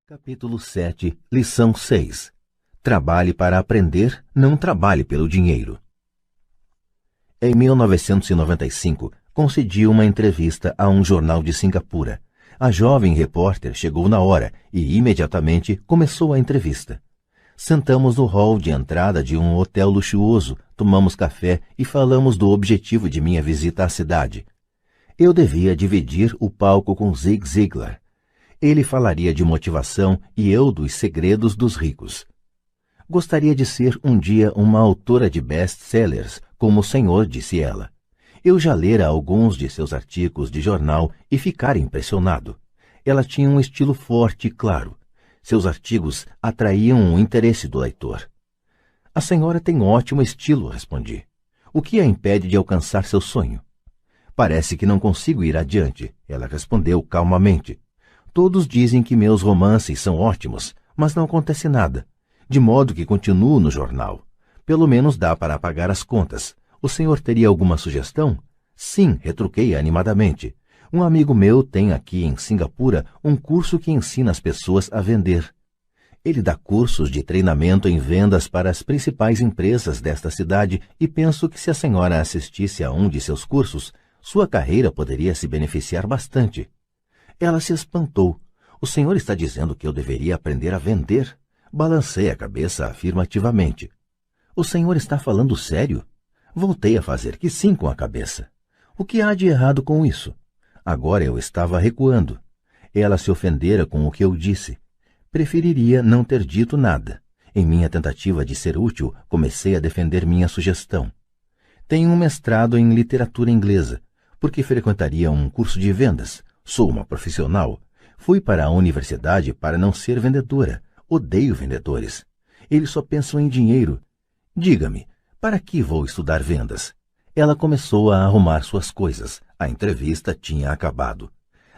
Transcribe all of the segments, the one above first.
Capítulo 7, Lição 6. Trabalhe para aprender, não trabalhe pelo dinheiro. Em 1995, concedi uma entrevista a um jornal de Singapura. A jovem repórter chegou na hora e, imediatamente, começou a entrevista. Sentamos no hall de entrada de um hotel luxuoso, tomamos café e falamos do objetivo de minha visita à cidade. Eu devia dividir o palco com Zig Ziglar. Ele falaria de motivação e eu dos segredos dos ricos. Gostaria de ser um dia uma autora de best-sellers, como o senhor, disse ela. Eu já lera alguns de seus artigos de jornal e ficara impressionado. Ela tinha um estilo forte e claro. Seus artigos atraíam o interesse do leitor. A senhora tem ótimo estilo, respondi. O que a impede de alcançar seu sonho? Parece que não consigo ir adiante, ela respondeu calmamente. Todos dizem que meus romances são ótimos, mas não acontece nada, de modo que continuo no jornal. Pelo menos dá para pagar as contas. O senhor teria alguma sugestão? Sim, retruquei animadamente. Um amigo meu tem aqui em Singapura um curso que ensina as pessoas a vender. Ele dá cursos de treinamento em vendas para as principais empresas desta cidade e penso que se a senhora assistisse a um de seus cursos, sua carreira poderia se beneficiar bastante. Ela se espantou. O senhor está dizendo que eu deveria aprender a vender? Balancei a cabeça afirmativamente. O senhor está falando sério? Voltei a fazer que sim com a cabeça. O que há de errado com isso? Agora eu estava recuando. Ela se ofendera com o que eu disse. Preferiria não ter dito nada. Em minha tentativa de ser útil, comecei a defender minha sugestão. Tenho um mestrado em literatura inglesa. Por que frequentaria um curso de vendas? Sou uma profissional. Fui para a universidade para não ser vendedora. Odeio vendedores. Eles só pensam em dinheiro. Diga-me, para que vou estudar vendas? Ela começou a arrumar suas coisas. A entrevista tinha acabado.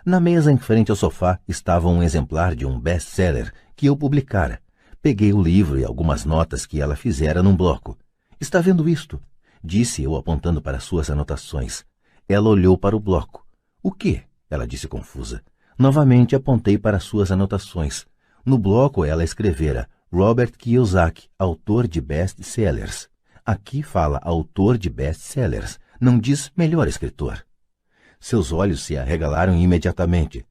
Na mesa em frente ao sofá estava um exemplar de um best-seller que eu publicara. Peguei o livro e algumas notas que ela fizera num bloco. Está vendo isto? Disse eu apontando para suas anotações. Ela olhou para o bloco. O quê? Ela disse confusa. Novamente apontei para suas anotações. No bloco ela escrevera Robert Kiyosaki, autor de best-sellers. Aqui fala autor de best-sellers, não diz melhor escritor. Seus olhos se arregalaram imediatamente.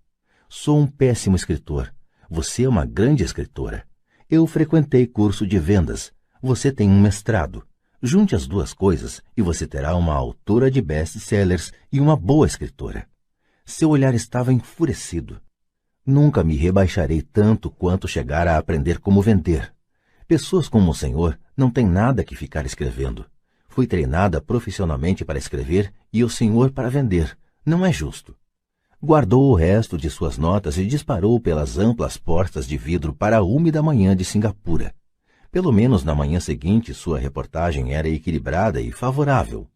Sou um péssimo escritor. Você é uma grande escritora. Eu frequentei curso de vendas. Você tem um mestrado. Junte as duas coisas e você terá uma autora de best-sellers e uma boa escritora. Seu olhar estava enfurecido. Nunca me rebaixarei tanto quanto chegar a aprender como vender. Pessoas como o senhor não têm nada que ficar escrevendo. Fui treinada profissionalmente para escrever e o senhor para vender. Não é justo. Guardou o resto de suas notas e disparou pelas amplas portas de vidro para a úmida manhã de Singapura. Pelo menos na manhã seguinte sua reportagem era equilibrada e favorável.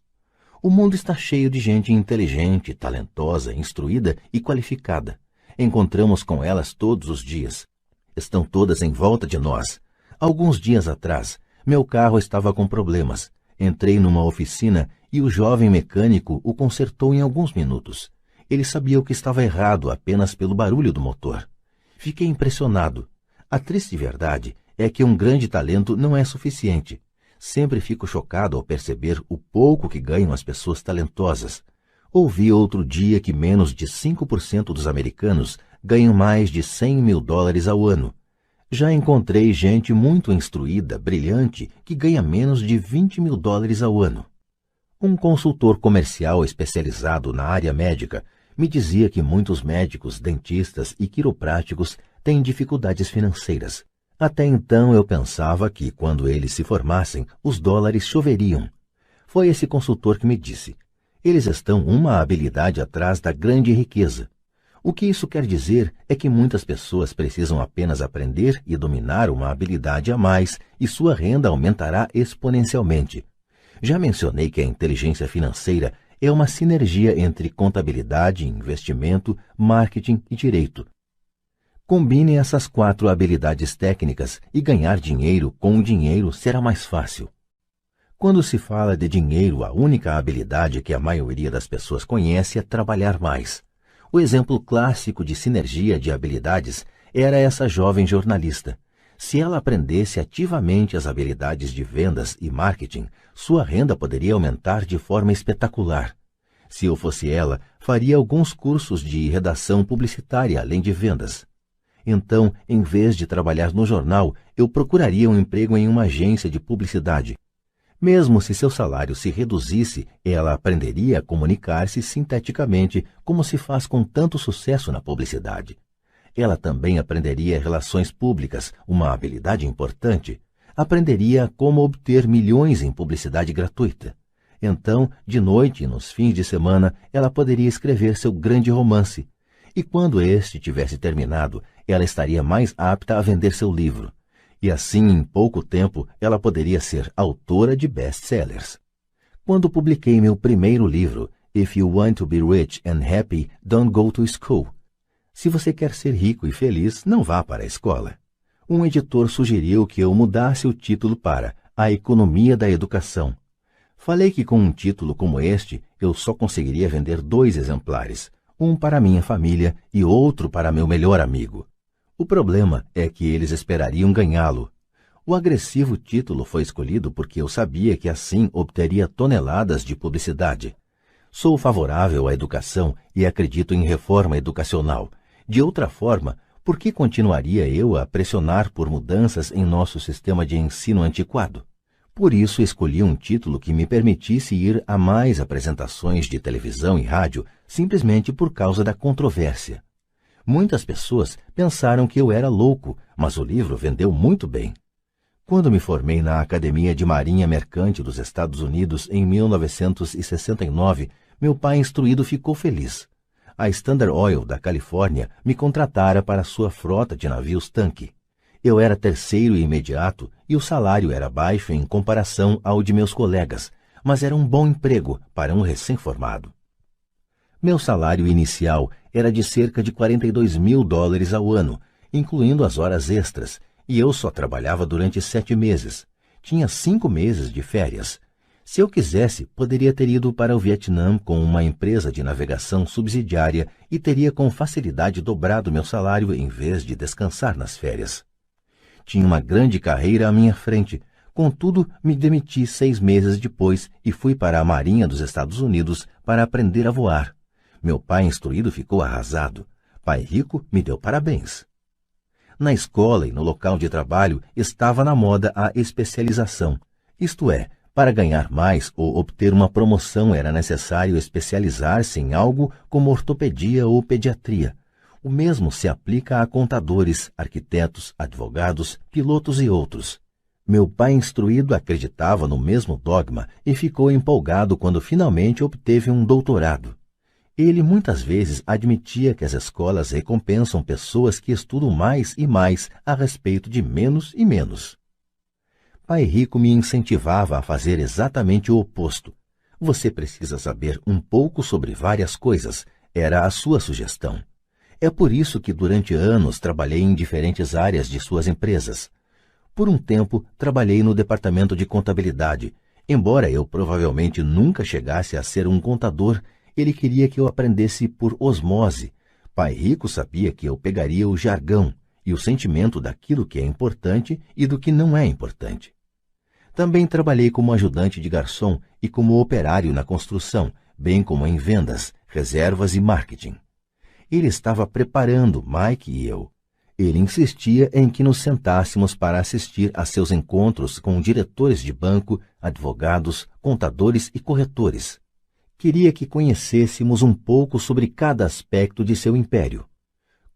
O mundo está cheio de gente inteligente, talentosa, instruída e qualificada. Encontramos com elas todos os dias. Estão todas em volta de nós. Alguns dias atrás, meu carro estava com problemas. Entrei numa oficina e o jovem mecânico o consertou em alguns minutos. Ele sabia o que estava errado apenas pelo barulho do motor. Fiquei impressionado. A triste verdade é que um grande talento não é suficiente. Sempre fico chocado ao perceber o pouco que ganham as pessoas talentosas. Ouvi outro dia que menos de 5% dos americanos ganham mais de $100 mil ao ano. Já encontrei gente muito instruída, brilhante, que ganha menos de $20 mil ao ano. Um consultor comercial especializado na área médica me dizia que muitos médicos, dentistas e quiropráticos têm dificuldades financeiras. Até então eu pensava que, quando eles se formassem, os dólares choveriam. Foi esse consultor que me disse. Eles estão uma habilidade atrás da grande riqueza. O que isso quer dizer é que muitas pessoas precisam apenas aprender e dominar uma habilidade a mais e sua renda aumentará exponencialmente. Já mencionei que a inteligência financeira é uma sinergia entre contabilidade, investimento, marketing e direito. Combine essas 4 habilidades técnicas e ganhar dinheiro com o dinheiro será mais fácil. Quando se fala de dinheiro, a única habilidade que a maioria das pessoas conhece é trabalhar mais. O exemplo clássico de sinergia de habilidades era essa jovem jornalista. Se ela aprendesse ativamente as habilidades de vendas e marketing, sua renda poderia aumentar de forma espetacular. Se eu fosse ela, faria alguns cursos de redação publicitária além de vendas. Então, em vez de trabalhar no jornal, eu procuraria um emprego em uma agência de publicidade. Mesmo se seu salário se reduzisse, ela aprenderia a comunicar-se sinteticamente, como se faz com tanto sucesso na publicidade. Ela também aprenderia relações públicas, uma habilidade importante. Aprenderia como obter milhões em publicidade gratuita. Então, de noite e nos fins de semana, ela poderia escrever seu grande romance. E quando este tivesse terminado, ela estaria mais apta a vender seu livro. E assim, em pouco tempo, ela poderia ser autora de best-sellers. Quando publiquei meu primeiro livro, If You Want to Be Rich and Happy, Don't Go to School. Se você quer ser rico e feliz, não vá para a escola. Um editor sugeriu que eu mudasse o título para A Economia da Educação. Falei que com um título como este, eu só conseguiria vender 2 exemplares, um para minha família e outro para meu melhor amigo. O problema é que eles esperariam ganhá-lo. O agressivo título foi escolhido porque eu sabia que assim obteria toneladas de publicidade. Sou favorável à educação e acredito em reforma educacional. De outra forma, por que continuaria eu a pressionar por mudanças em nosso sistema de ensino antiquado? Por isso escolhi um título que me permitisse ir a mais apresentações de televisão e rádio, simplesmente por causa da controvérsia. Muitas pessoas pensaram que eu era louco, mas o livro vendeu muito bem. Quando me formei na Academia de Marinha Mercante dos Estados Unidos em 1969, meu pai instruído ficou feliz. A Standard Oil da Califórnia me contratara para sua frota de navios tanque. Eu era terceiro e imediato e o salário era baixo em comparação ao de meus colegas, mas era um bom emprego para um recém-formado. Meu salário inicial era de cerca de $42.000 ao ano, incluindo as horas extras, e eu só trabalhava durante 7 meses. Tinha 5 meses de férias. Se eu quisesse, poderia ter ido para o Vietnã com uma empresa de navegação subsidiária e teria com facilidade dobrado meu salário em vez de descansar nas férias. Tinha uma grande carreira à minha frente, contudo, me demiti 6 meses depois e fui para a Marinha dos Estados Unidos para aprender a voar. Meu pai instruído ficou arrasado. Pai rico me deu parabéns. Na escola e no local de trabalho estava na moda a especialização. Isto é, para ganhar mais ou obter uma promoção era necessário especializar-se em algo como ortopedia ou pediatria. O mesmo se aplica a contadores, arquitetos, advogados, pilotos e outros. Meu pai instruído acreditava no mesmo dogma e ficou empolgado quando finalmente obteve um doutorado. Ele muitas vezes admitia que as escolas recompensam pessoas que estudam mais e mais a respeito de menos e menos. Pai rico me incentivava a fazer exatamente o oposto. Você precisa saber um pouco sobre várias coisas, era a sua sugestão. É por isso que durante anos trabalhei em diferentes áreas de suas empresas. Por um tempo, trabalhei no departamento de contabilidade. Embora eu provavelmente nunca chegasse a ser um contador, ele queria que eu aprendesse por osmose. Pai rico sabia que eu pegaria o jargão e o sentimento daquilo que é importante e do que não é importante. Também trabalhei como ajudante de garçom e como operário na construção, bem como em vendas, reservas e marketing. Ele estava preparando Mike e eu. Ele insistia em que nos sentássemos para assistir a seus encontros com diretores de banco, advogados, contadores e corretores. Queria que conhecêssemos um pouco sobre cada aspecto de seu império.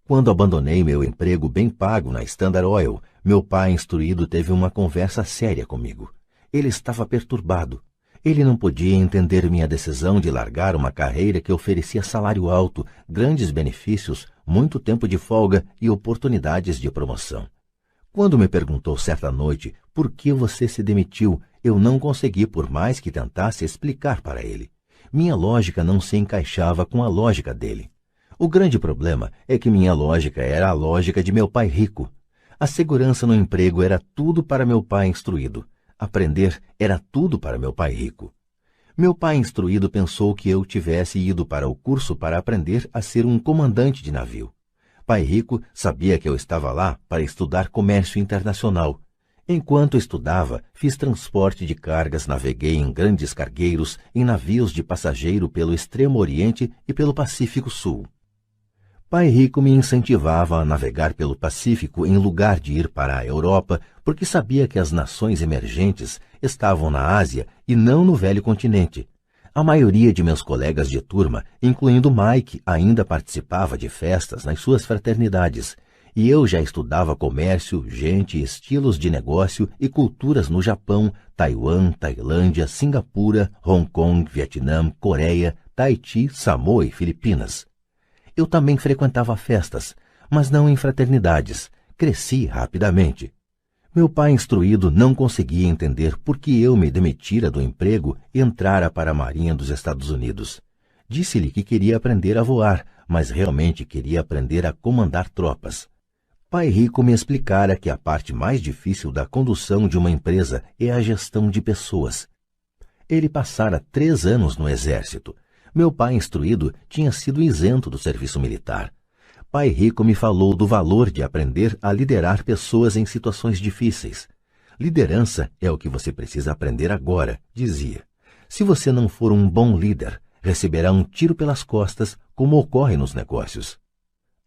Quando abandonei meu emprego bem pago na Standard Oil, meu pai instruído teve uma conversa séria comigo. Ele estava perturbado. Ele não podia entender minha decisão de largar uma carreira que oferecia salário alto, grandes benefícios, muito tempo de folga e oportunidades de promoção. Quando me perguntou certa noite por que você se demitiu, eu não consegui por mais que tentasse explicar para ele. Minha lógica não se encaixava com a lógica dele. O grande problema é que minha lógica era a lógica de meu pai rico. A segurança no emprego era tudo para meu pai instruído. Aprender era tudo para meu pai rico. Meu pai instruído pensou que eu tivesse ido para o curso para aprender a ser um comandante de navio. Pai Rico sabia que eu estava lá para estudar comércio internacional. Enquanto estudava, fiz transporte de cargas, naveguei em grandes cargueiros, em navios de passageiro pelo Extremo Oriente e pelo Pacífico Sul. Pai Rico me incentivava a navegar pelo Pacífico em lugar de ir para a Europa, porque sabia que as nações emergentes estavam na Ásia e não no velho continente. A maioria de meus colegas de turma, incluindo Mike, ainda participava de festas nas suas fraternidades, e eu já estudava comércio, gente, estilos de negócio e culturas no Japão, Taiwan, Tailândia, Singapura, Hong Kong, Vietnã, Coreia, Tahiti, Samoa e Filipinas. Eu também frequentava festas, mas não em fraternidades. Cresci rapidamente. Meu pai instruído não conseguia entender por que eu me demitira do emprego e entrara para a Marinha dos Estados Unidos. Disse-lhe que queria aprender a voar, mas realmente queria aprender a comandar tropas. Pai Rico me explicara que a parte mais difícil da condução de uma empresa é a gestão de pessoas. Ele passara 3 anos no exército. Meu pai instruído tinha sido isento do serviço militar. Pai Rico me falou do valor de aprender a liderar pessoas em situações difíceis. Liderança é o que você precisa aprender agora, dizia. Se você não for um bom líder, receberá um tiro pelas costas, como ocorre nos negócios.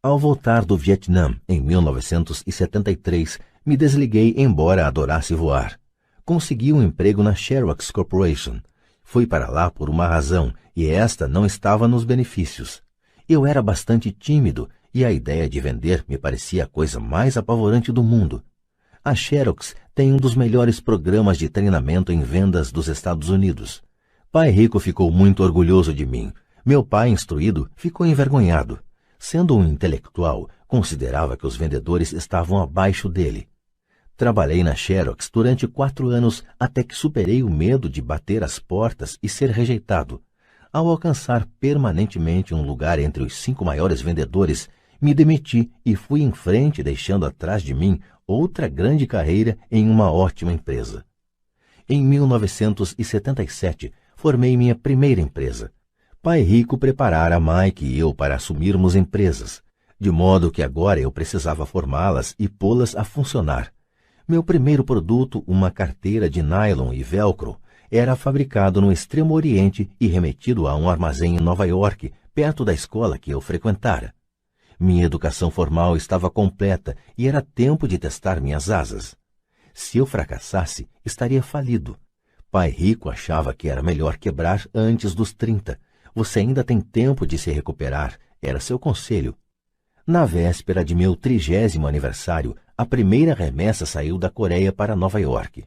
Ao voltar do Vietnã, em 1973, me desliguei embora adorasse voar. Consegui um emprego na Xerox Corporation. Fui para lá por uma razão, e esta não estava nos benefícios. Eu era bastante tímido, e a ideia de vender me parecia a coisa mais apavorante do mundo. A Xerox tem um dos melhores programas de treinamento em vendas dos Estados Unidos. Pai Rico ficou muito orgulhoso de mim. Meu pai, instruído, ficou envergonhado. Sendo um intelectual, considerava que os vendedores estavam abaixo dele. Trabalhei na Xerox durante 4 anos até que superei o medo de bater as portas e ser rejeitado. Ao alcançar permanentemente um lugar entre os 5 maiores vendedores, me demiti e fui em frente, deixando atrás de mim outra grande carreira em uma ótima empresa. Em 1977, formei minha primeira empresa. Pai Rico preparara Mike e eu para assumirmos empresas, de modo que agora eu precisava formá-las e pô-las a funcionar. Meu primeiro produto, uma carteira de nylon e velcro, era fabricado no Extremo Oriente e remetido a um armazém em Nova York, perto da escola que eu frequentara. Minha educação formal estava completa e era tempo de testar minhas asas. Se eu fracassasse, estaria falido. Pai Rico achava que era melhor quebrar antes dos 30. Você ainda tem tempo de se recuperar, era seu conselho. Na véspera de meu 30º aniversário, a primeira remessa saiu da Coreia para Nova York.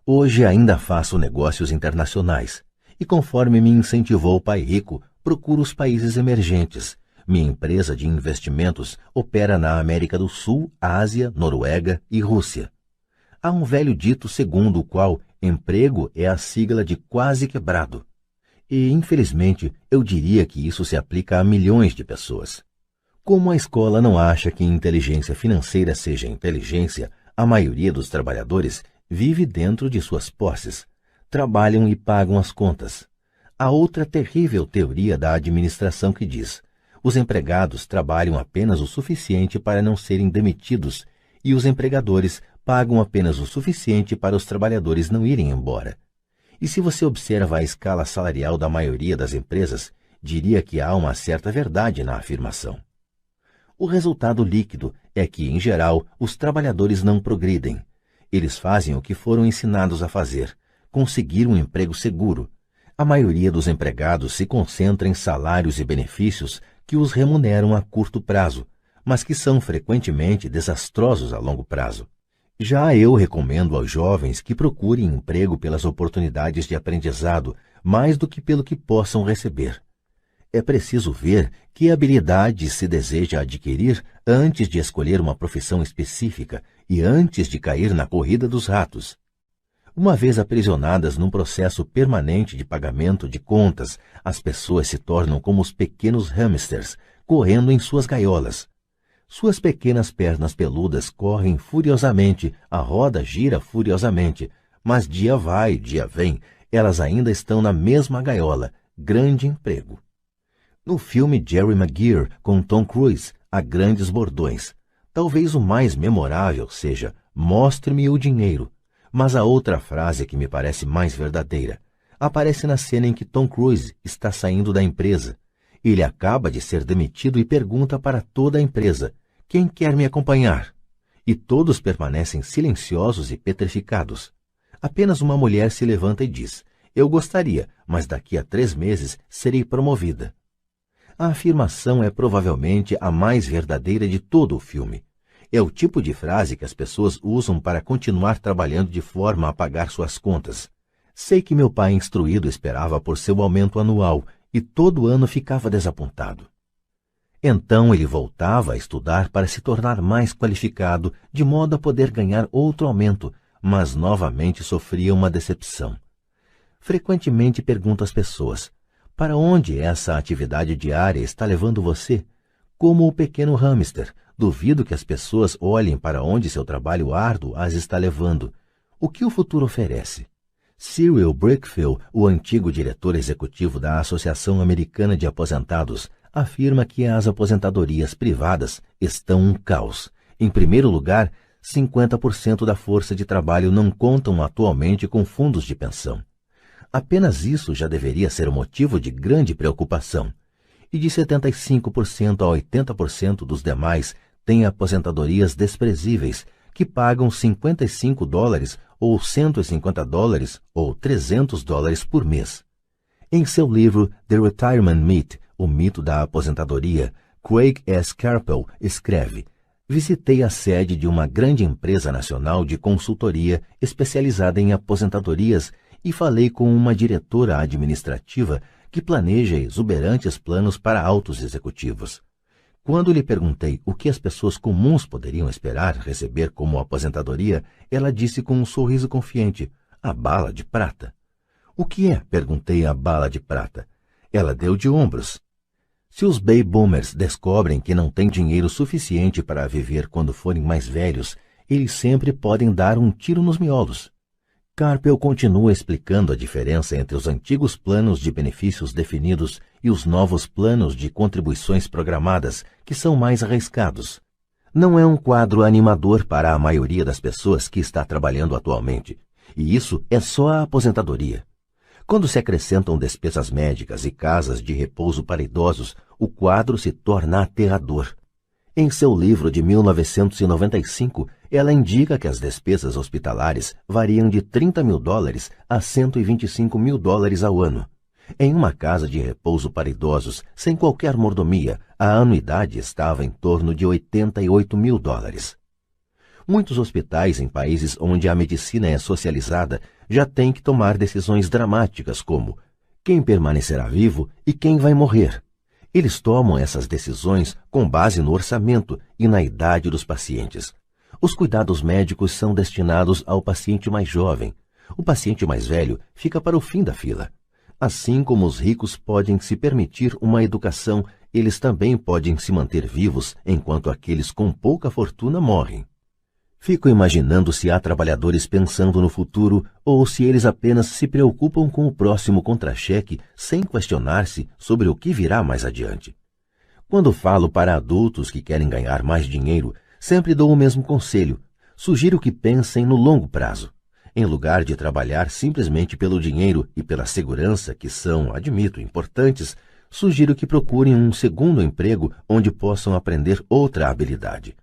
Hoje ainda faço negócios internacionais, e conforme me incentivou Pai Rico, procuro os países emergentes. Minha empresa de investimentos opera na América do Sul, Ásia, Noruega e Rússia. Há um velho dito segundo o qual emprego é a sigla de quase quebrado. E, infelizmente, eu diria que isso se aplica a milhões de pessoas. Como a escola não acha que inteligência financeira seja inteligência, a maioria dos trabalhadores vive dentro de suas posses, trabalham e pagam as contas. Há outra terrível teoria da administração que diz: os empregados trabalham apenas o suficiente para não serem demitidos e os empregadores pagam apenas o suficiente para os trabalhadores não irem embora. E se você observa a escala salarial da maioria das empresas, diria que há uma certa verdade na afirmação. O resultado líquido é que, em geral, os trabalhadores não progridem. Eles fazem o que foram ensinados a fazer, conseguir um emprego seguro. A maioria dos empregados se concentra em salários e benefícios que os remuneram a curto prazo, mas que são frequentemente desastrosos a longo prazo. Já eu recomendo aos jovens que procurem emprego pelas oportunidades de aprendizado, mais do que pelo que possam receber. É preciso ver que habilidades se deseja adquirir antes de escolher uma profissão específica e antes de cair na corrida dos ratos. Uma vez aprisionadas num processo permanente de pagamento de contas, as pessoas se tornam como os pequenos hamsters, correndo em suas gaiolas. Suas pequenas pernas peludas correm furiosamente, a roda gira furiosamente, mas dia vai, dia vem, elas ainda estão na mesma gaiola, grande emprego. No filme Jerry Maguire, com Tom Cruise, a grandes bordões. Talvez o mais memorável seja "Mostre-me o dinheiro", mas a outra frase que me parece mais verdadeira aparece na cena em que Tom Cruise está saindo da empresa. Ele acaba de ser demitido e pergunta para toda a empresa: "Quem quer me acompanhar?" E todos permanecem silenciosos e petrificados. Apenas uma mulher se levanta e diz: "Eu gostaria, mas daqui a 3 meses serei promovida." A afirmação é provavelmente a mais verdadeira de todo o filme. É o tipo de frase que as pessoas usam para continuar trabalhando de forma a pagar suas contas. Sei que meu pai instruído esperava por seu aumento anual e todo ano ficava desapontado. Então ele voltava a estudar para se tornar mais qualificado, de modo a poder ganhar outro aumento, mas novamente sofria uma decepção. Frequentemente pergunto às pessoas: "Para onde essa atividade diária está levando você?" Como o pequeno hamster, duvido que as pessoas olhem para onde seu trabalho árduo as está levando. O que o futuro oferece? Cyril Brickfield, o antigo diretor executivo da Associação Americana de Aposentados, afirma que as aposentadorias privadas estão um caos. Em primeiro lugar, 50% da força de trabalho não contam atualmente com fundos de pensão. Apenas isso já deveria ser um motivo de grande preocupação. E de 75% a 80% dos demais têm aposentadorias desprezíveis, que pagam $55 ou $150 ou $300 por mês. Em seu livro The Retirement Myth, o mito da aposentadoria, Craig S. Carpel escreve: "Visitei a sede de uma grande empresa nacional de consultoria especializada em aposentadorias e falei com uma diretora administrativa que planeja exuberantes planos para altos executivos. Quando lhe perguntei o que as pessoas comuns poderiam esperar receber como aposentadoria, ela disse com um sorriso confiante: 'A bala de prata.'" "O que é?" perguntei. "A bala de prata." Ela deu de ombros. "Se os baby boomers descobrem que não têm dinheiro suficiente para viver quando forem mais velhos, eles sempre podem dar um tiro nos miolos." Carpel continua explicando a diferença entre os antigos planos de benefícios definidos e os novos planos de contribuições programadas, que são mais arriscados. Não é um quadro animador para a maioria das pessoas que está trabalhando atualmente, e isso é só a aposentadoria. Quando se acrescentam despesas médicas e casas de repouso para idosos, o quadro se torna aterrador. Em seu livro de 1995, ela indica que as despesas hospitalares variam de $30 mil a $125 mil ao ano. Em uma casa de repouso para idosos, sem qualquer mordomia, a anuidade estava em torno de $88 mil. Muitos hospitais em países onde a medicina é socializada já têm que tomar decisões dramáticas como: quem permanecerá vivo e quem vai morrer. Eles tomam essas decisões com base no orçamento e na idade dos pacientes. Os cuidados médicos são destinados ao paciente mais jovem. O paciente mais velho fica para o fim da fila. Assim como os ricos podem se permitir uma educação, eles também podem se manter vivos enquanto aqueles com pouca fortuna morrem. Fico imaginando se há trabalhadores pensando no futuro ou se eles apenas se preocupam com o próximo contra-cheque sem questionar-se sobre o que virá mais adiante. Quando falo para adultos que querem ganhar mais dinheiro, sempre dou o mesmo conselho: sugiro que pensem no longo prazo. Em lugar de trabalhar simplesmente pelo dinheiro e pela segurança, que são, admito, importantes, sugiro que procurem um segundo emprego onde possam aprender outra habilidade.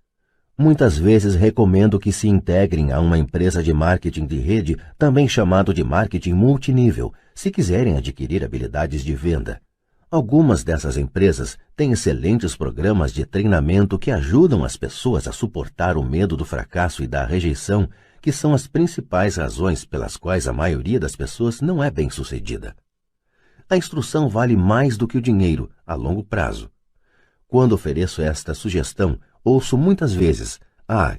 Muitas vezes recomendo que se integrem a uma empresa de marketing de rede, também chamado de marketing multinível, se quiserem adquirir habilidades de venda. Algumas dessas empresas têm excelentes programas de treinamento que ajudam as pessoas a suportar o medo do fracasso e da rejeição, que são as principais razões pelas quais a maioria das pessoas não é bem-sucedida. A instrução vale mais do que o dinheiro, a longo prazo. Quando ofereço esta sugestão, ouço muitas vezes: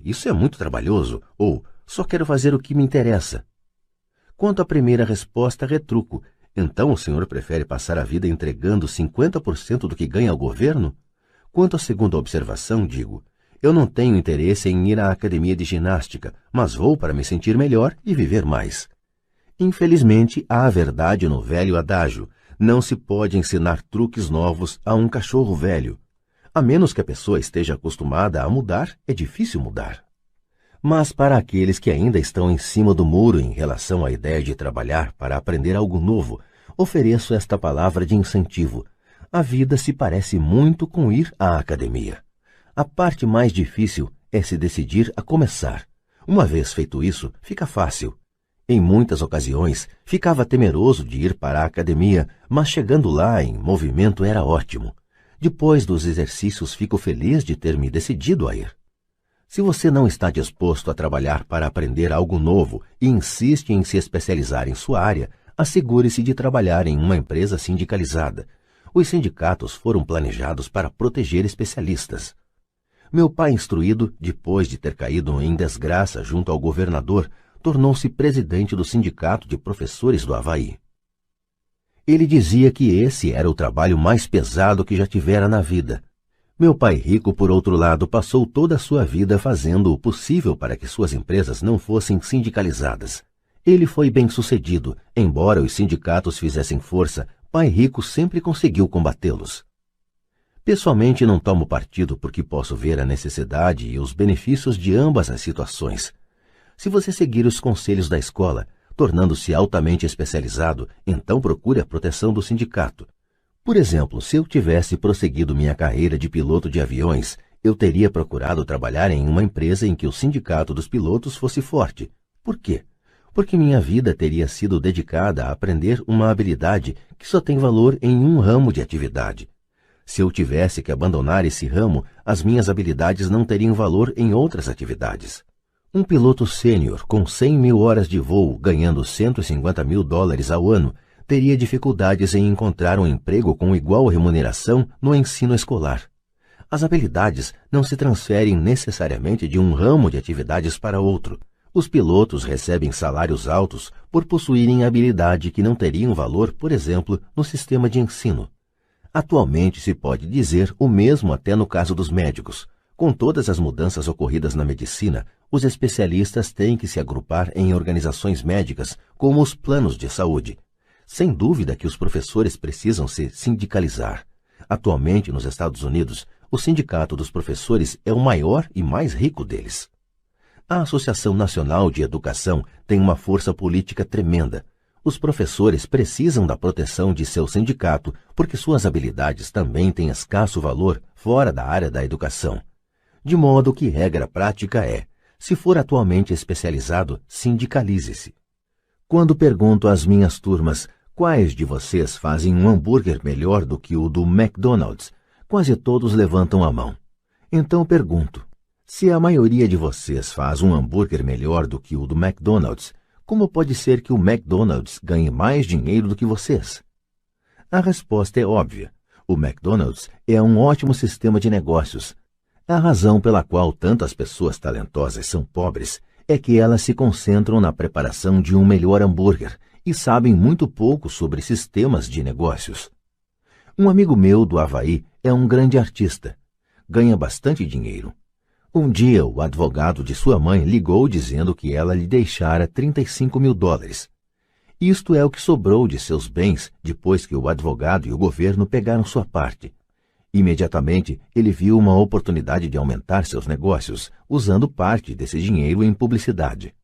isso é muito trabalhoso, ou só quero fazer o que me interessa. Quanto à primeira resposta, retruco: então o senhor prefere passar a vida entregando 50% do que ganha ao governo? Quanto à segunda observação, digo: eu não tenho interesse em ir à academia de ginástica, mas vou para me sentir melhor e viver mais. Infelizmente, há a verdade no velho adágio: não se pode ensinar truques novos a um cachorro velho. A menos que a pessoa esteja acostumada a mudar, é difícil mudar. Mas para aqueles que ainda estão em cima do muro em relação à ideia de trabalhar para aprender algo novo, ofereço esta palavra de incentivo. A vida se parece muito com ir à academia. A parte mais difícil é se decidir a começar. Uma vez feito isso, fica fácil. Em muitas ocasiões, ficava temeroso de ir para a academia, mas chegando lá em movimento era ótimo. Depois dos exercícios, fico feliz de ter me decidido a ir. Se você não está disposto a trabalhar para aprender algo novo e insiste em se especializar em sua área, assegure-se de trabalhar em uma empresa sindicalizada. Os sindicatos foram planejados para proteger especialistas. Meu pai instruído, depois de ter caído em desgraça junto ao governador, tornou-se presidente do Sindicato de Professores do Havaí. Ele dizia que esse era o trabalho mais pesado que já tivera na vida. Meu pai rico, por outro lado, passou toda a sua vida fazendo o possível para que suas empresas não fossem sindicalizadas. Ele foi bem-sucedido, embora os sindicatos fizessem força, pai rico sempre conseguiu combatê-los. Pessoalmente não tomo partido porque posso ver a necessidade e os benefícios de ambas as situações. Se você seguir os conselhos da escola, tornando-se altamente especializado, então procure a proteção do sindicato. Por exemplo, se eu tivesse prosseguido minha carreira de piloto de aviões, eu teria procurado trabalhar em uma empresa em que o sindicato dos pilotos fosse forte. Por quê? Porque minha vida teria sido dedicada a aprender uma habilidade que só tem valor em um ramo de atividade. Se eu tivesse que abandonar esse ramo, as minhas habilidades não teriam valor em outras atividades. Um piloto sênior com 100 mil horas de voo, ganhando $150.000 ao ano, teria dificuldades em encontrar um emprego com igual remuneração no ensino escolar. As habilidades não se transferem necessariamente de um ramo de atividades para outro. Os pilotos recebem salários altos por possuírem habilidade que não teriam valor, por exemplo, no sistema de ensino. Atualmente se pode dizer o mesmo até no caso dos médicos. Com todas as mudanças ocorridas na medicina, os especialistas têm que se agrupar em organizações médicas, como os planos de saúde. Sem dúvida que os professores precisam se sindicalizar. Atualmente, nos Estados Unidos, o Sindicato dos Professores é o maior e mais rico deles. A Associação Nacional de Educação tem uma força política tremenda. Os professores precisam da proteção de seu sindicato porque suas habilidades também têm escasso valor fora da área da educação. De modo que regra prática é, se for atualmente especializado, sindicalize-se. Quando pergunto às minhas turmas quais de vocês fazem um hambúrguer melhor do que o do McDonald's, quase todos levantam a mão. Então pergunto, se a maioria de vocês faz um hambúrguer melhor do que o do McDonald's, como pode ser que o McDonald's ganhe mais dinheiro do que vocês? A resposta é óbvia. O McDonald's é um ótimo sistema de negócios. A razão pela qual tantas pessoas talentosas são pobres é que elas se concentram na preparação de um melhor hambúrguer e sabem muito pouco sobre sistemas de negócios. Um amigo meu do Havaí é um grande artista. Ganha bastante dinheiro. Um dia, o advogado de sua mãe ligou dizendo que ela lhe deixara $35.000. Isto é o que sobrou de seus bens depois que o advogado e o governo pegaram sua parte. Imediatamente, ele viu uma oportunidade de aumentar seus negócios, usando parte desse dinheiro em publicidade.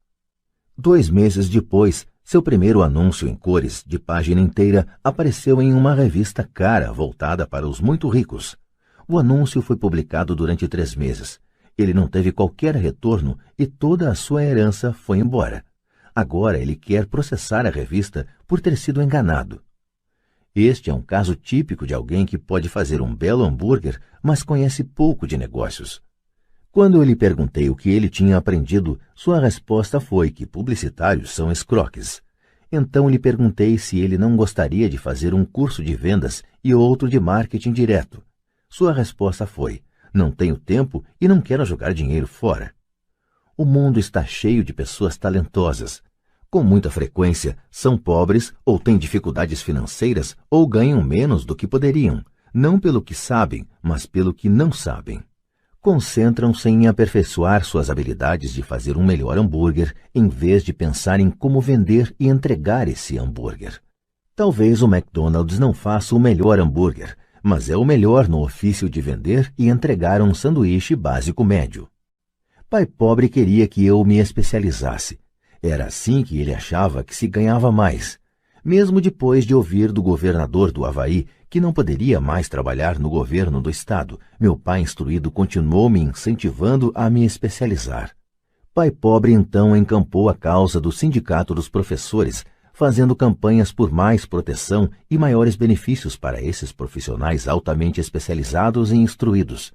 2 meses depois, seu primeiro anúncio em cores, de página inteira, apareceu em uma revista cara voltada para os muito ricos. O anúncio foi publicado durante 3 meses. Ele não teve qualquer retorno e toda a sua herança foi embora. Agora ele quer processar a revista por ter sido enganado. Este é um caso típico de alguém que pode fazer um belo hambúrguer, mas conhece pouco de negócios. Quando eu lhe perguntei o que ele tinha aprendido, sua resposta foi que publicitários são escroques. Então lhe perguntei se ele não gostaria de fazer um curso de vendas e outro de marketing direto. Sua resposta foi: não tenho tempo e não quero jogar dinheiro fora. O mundo está cheio de pessoas talentosas. Com muita frequência, são pobres ou têm dificuldades financeiras ou ganham menos do que poderiam, não pelo que sabem, mas pelo que não sabem. Concentram-se em aperfeiçoar suas habilidades de fazer um melhor hambúrguer, em vez de pensar em como vender e entregar esse hambúrguer. Talvez o McDonald's não faça o melhor hambúrguer, mas é o melhor no ofício de vender e entregar um sanduíche básico médio. Pai pobre queria que eu me especializasse. Era assim que ele achava que se ganhava mais, mesmo depois de ouvir do governador do Havaí que não poderia mais trabalhar no governo do estado. Meu pai instruído continuou me incentivando a me especializar. Pai pobre então encampou a causa do Sindicato dos Professores, fazendo campanhas por mais proteção e maiores benefícios para esses profissionais altamente especializados e instruídos.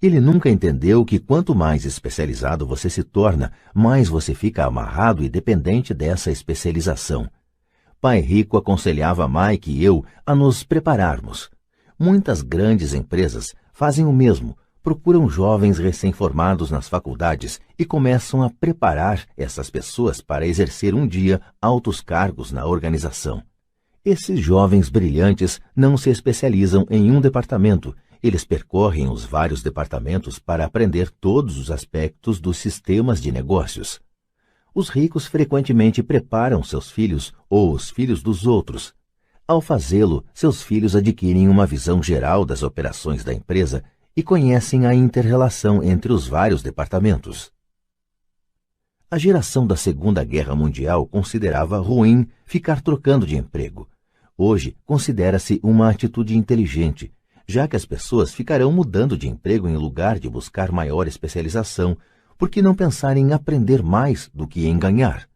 Ele nunca entendeu que quanto mais especializado você se torna, mais você fica amarrado e dependente dessa especialização. Pai Rico aconselhava Mike e eu a nos prepararmos. Muitas grandes empresas fazem o mesmo, procuram jovens recém-formados nas faculdades e começam a preparar essas pessoas para exercer um dia altos cargos na organização. Esses jovens brilhantes não se especializam em um departamento. Eles percorrem os vários departamentos para aprender todos os aspectos dos sistemas de negócios. Os ricos frequentemente preparam seus filhos ou os filhos dos outros. Ao fazê-lo, seus filhos adquirem uma visão geral das operações da empresa e conhecem a inter-relação entre os vários departamentos. A geração da Segunda Guerra Mundial considerava ruim ficar trocando de emprego. Hoje, considera-se uma atitude inteligente, já que as pessoas ficarão mudando de emprego em lugar de buscar maior especialização, porque não pensar em aprender mais do que em ganhar.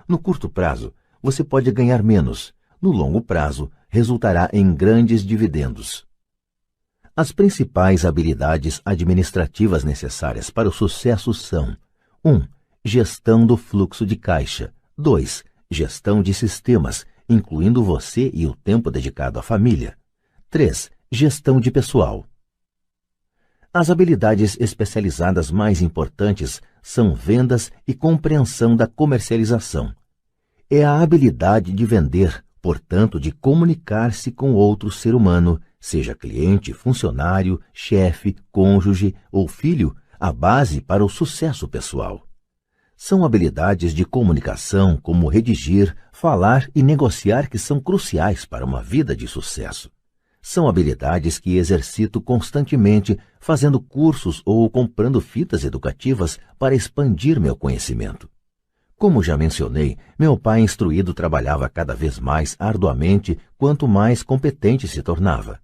No curto prazo, você pode ganhar menos. No longo prazo, resultará em grandes dividendos. As principais habilidades administrativas necessárias para o sucesso são: 1. Gestão do fluxo de caixa. 2. Gestão de sistemas, incluindo você e o tempo dedicado à família. 3. Gestão de pessoal. As habilidades especializadas mais importantes são vendas e compreensão da comercialização. É a habilidade de vender, portanto, de comunicar-se com outro ser humano, seja cliente, funcionário, chefe, cônjuge ou filho, a base para o sucesso pessoal. São habilidades de comunicação como redigir, falar e negociar que são cruciais para uma vida de sucesso. São habilidades que exercito constantemente, fazendo cursos ou comprando fitas educativas para expandir meu conhecimento. Como já mencionei, meu pai instruído trabalhava cada vez mais arduamente quanto mais competente se tornava.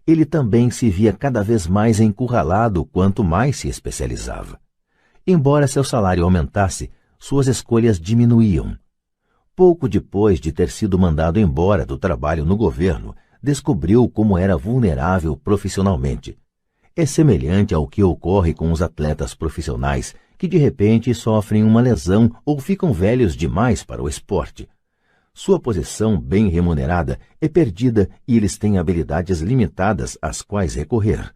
Ele também se via cada vez mais encurralado quanto mais se especializava. Embora seu salário aumentasse, suas escolhas diminuíam. Pouco depois de ter sido mandado embora do trabalho no governo, descobriu como era vulnerável profissionalmente. É semelhante ao que ocorre com os atletas profissionais, que de repente sofrem uma lesão ou ficam velhos demais para o esporte. Sua posição bem remunerada é perdida e eles têm habilidades limitadas às quais recorrer.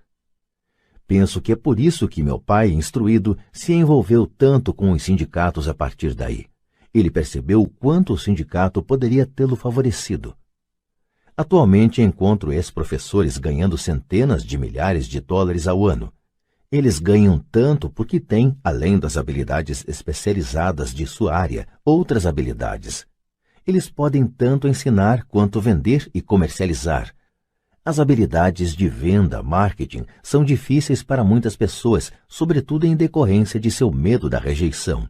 Penso que é por isso que meu pai, instruído, se envolveu tanto com os sindicatos a partir daí. Ele percebeu o quanto o sindicato poderia tê-lo favorecido. Atualmente encontro ex-professores ganhando centenas de milhares de dólares ao ano. Eles ganham tanto porque têm, além das habilidades especializadas de sua área, outras habilidades. Eles podem tanto ensinar quanto vender e comercializar. As habilidades de venda, marketing, são difíceis para muitas pessoas, sobretudo em decorrência de seu medo da rejeição.